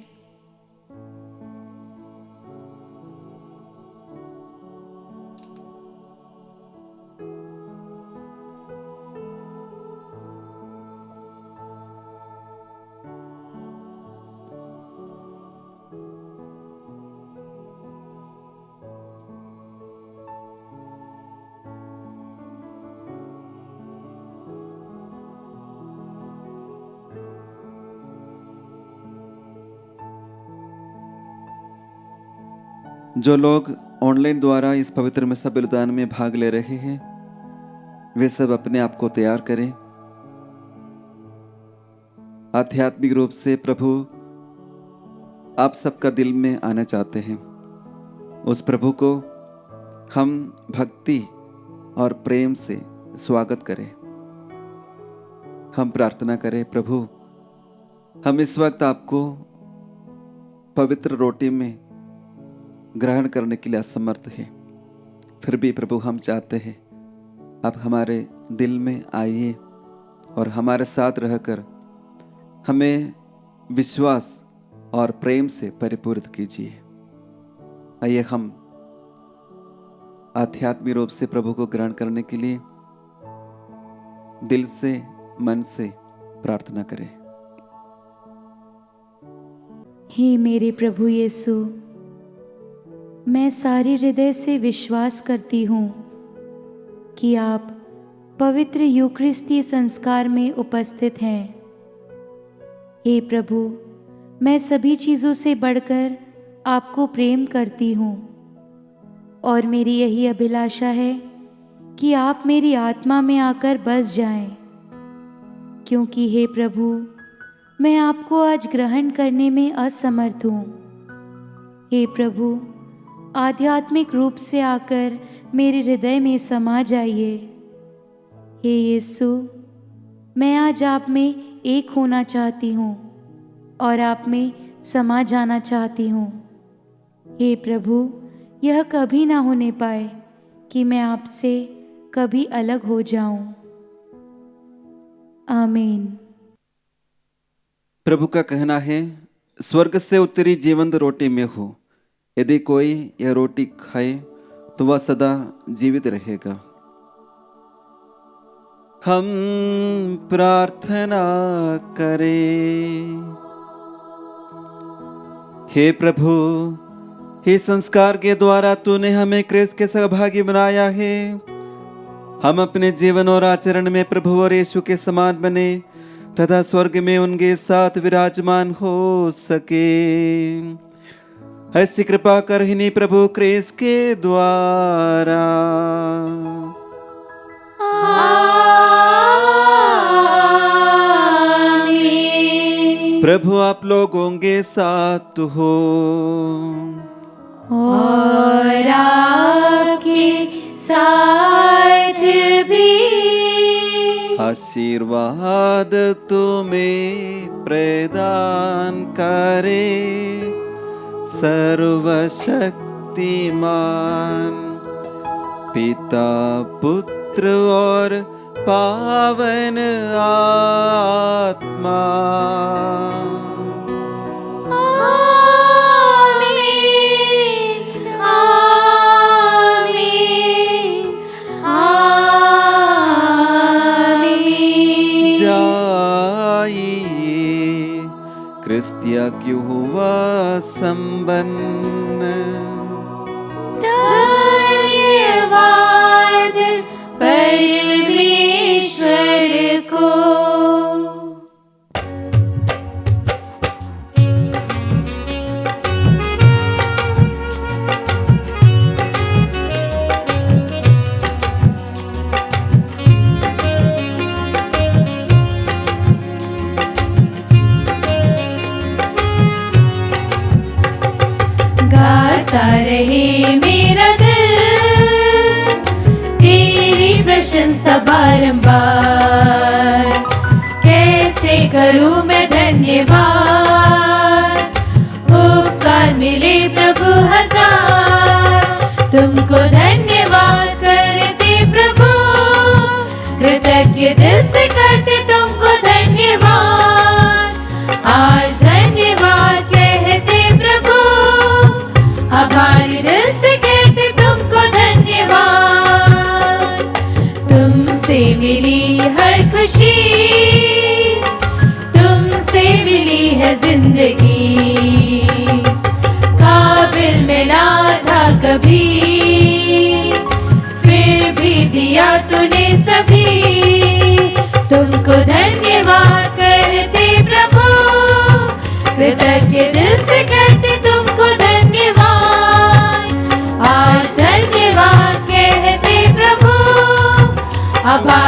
जो लोग ऑनलाइन द्वारा इस पवित्र मिसा बलिदान में भाग ले रहे हैं, वे सब अपने आप को तैयार करें। आध्यात्मिक रूप से प्रभु आप सबका दिल में आना चाहते हैं। उस प्रभु को हम भक्ति और प्रेम से स्वागत करें। हम प्रार्थना करें, प्रभु हम इस वक्त आपको पवित्र रोटी में ग्रहण करने के लिए असमर्थ हैं, फिर भी प्रभु हम चाहते हैं आप हमारे दिल में आइए और हमारे साथ रहकर हमें विश्वास और प्रेम से परिपूरित कीजिए। आइए हम आध्यात्मिक रूप से प्रभु को ग्रहण करने के लिए दिल से मन से प्रार्थना करें। हे मेरे प्रभु यीशु, मैं सारे हृदय से विश्वास करती हूँ कि आप पवित्र यूकरिस्ती संस्कार में उपस्थित हैं। हे प्रभु, मैं सभी चीज़ों से बढ़कर आपको प्रेम करती हूँ और मेरी यही अभिलाषा है कि आप मेरी आत्मा में आकर बस जाएं, क्योंकि हे प्रभु, मैं आपको आज ग्रहण करने में असमर्थ हूँ। हे प्रभु, आध्यात्मिक रूप से आकर मेरे हृदय में समा जाइए। हे यीशु, मैं आज आप में एक होना चाहती हूँ और आप में समा जाना चाहती हूँ। हे प्रभु, यह कभी ना होने पाए कि मैं आपसे कभी अलग हो जाऊं। आमीन। प्रभु का कहना है, स्वर्ग से उतरी जीवंत रोटी में हो, यदि कोई यह रोटी खाए तो वह सदा जीवित रहेगा। हम प्रार्थना करें। हे प्रभु, हे संस्कार के द्वारा तूने हमें क्रिस्त के सहभागी बनाया है। हम अपने जीवन और आचरण में प्रभु और यीशु के समान बने तथा स्वर्ग में उनके साथ विराजमान हो सके। ऐसी कृपा कर ही प्रभु क्रिस्त के द्वारा। प्रभु आप लोगों के साथ हो और आपके साथ भी। आशीर्वाद तुम्हें प्रदान करे सर्वशक्तिमान पिता, पुत्र और पावन आत्मा। क्रिस्तिया क्यों हुआ संपन्न। धन्यवाद परमेश्वर को। गाता रहे मेरा दिल तेरी प्रशंसा बारंबार। कैसे करूं मैं धन्यवाद, उपकार मिले प्रभु हजार। तुमको धन्यवाद करते प्रभु, कृतज्ञ दिल से करते तुमको धन्यवाद। आज धन्यवाद कहते प्रभु, आभारी दिल से कहते तुमको धन्यवाद। तुमसे मिली हर खुशी, तुमसे मिली है जिंदगी। काबिल में ना था कभी, फिर भी दिया तूने सभी। तुमको धन्यवाद करते प्रभु, कृतज्ञ दिल से कहते तुमको धन्यवाद। आभार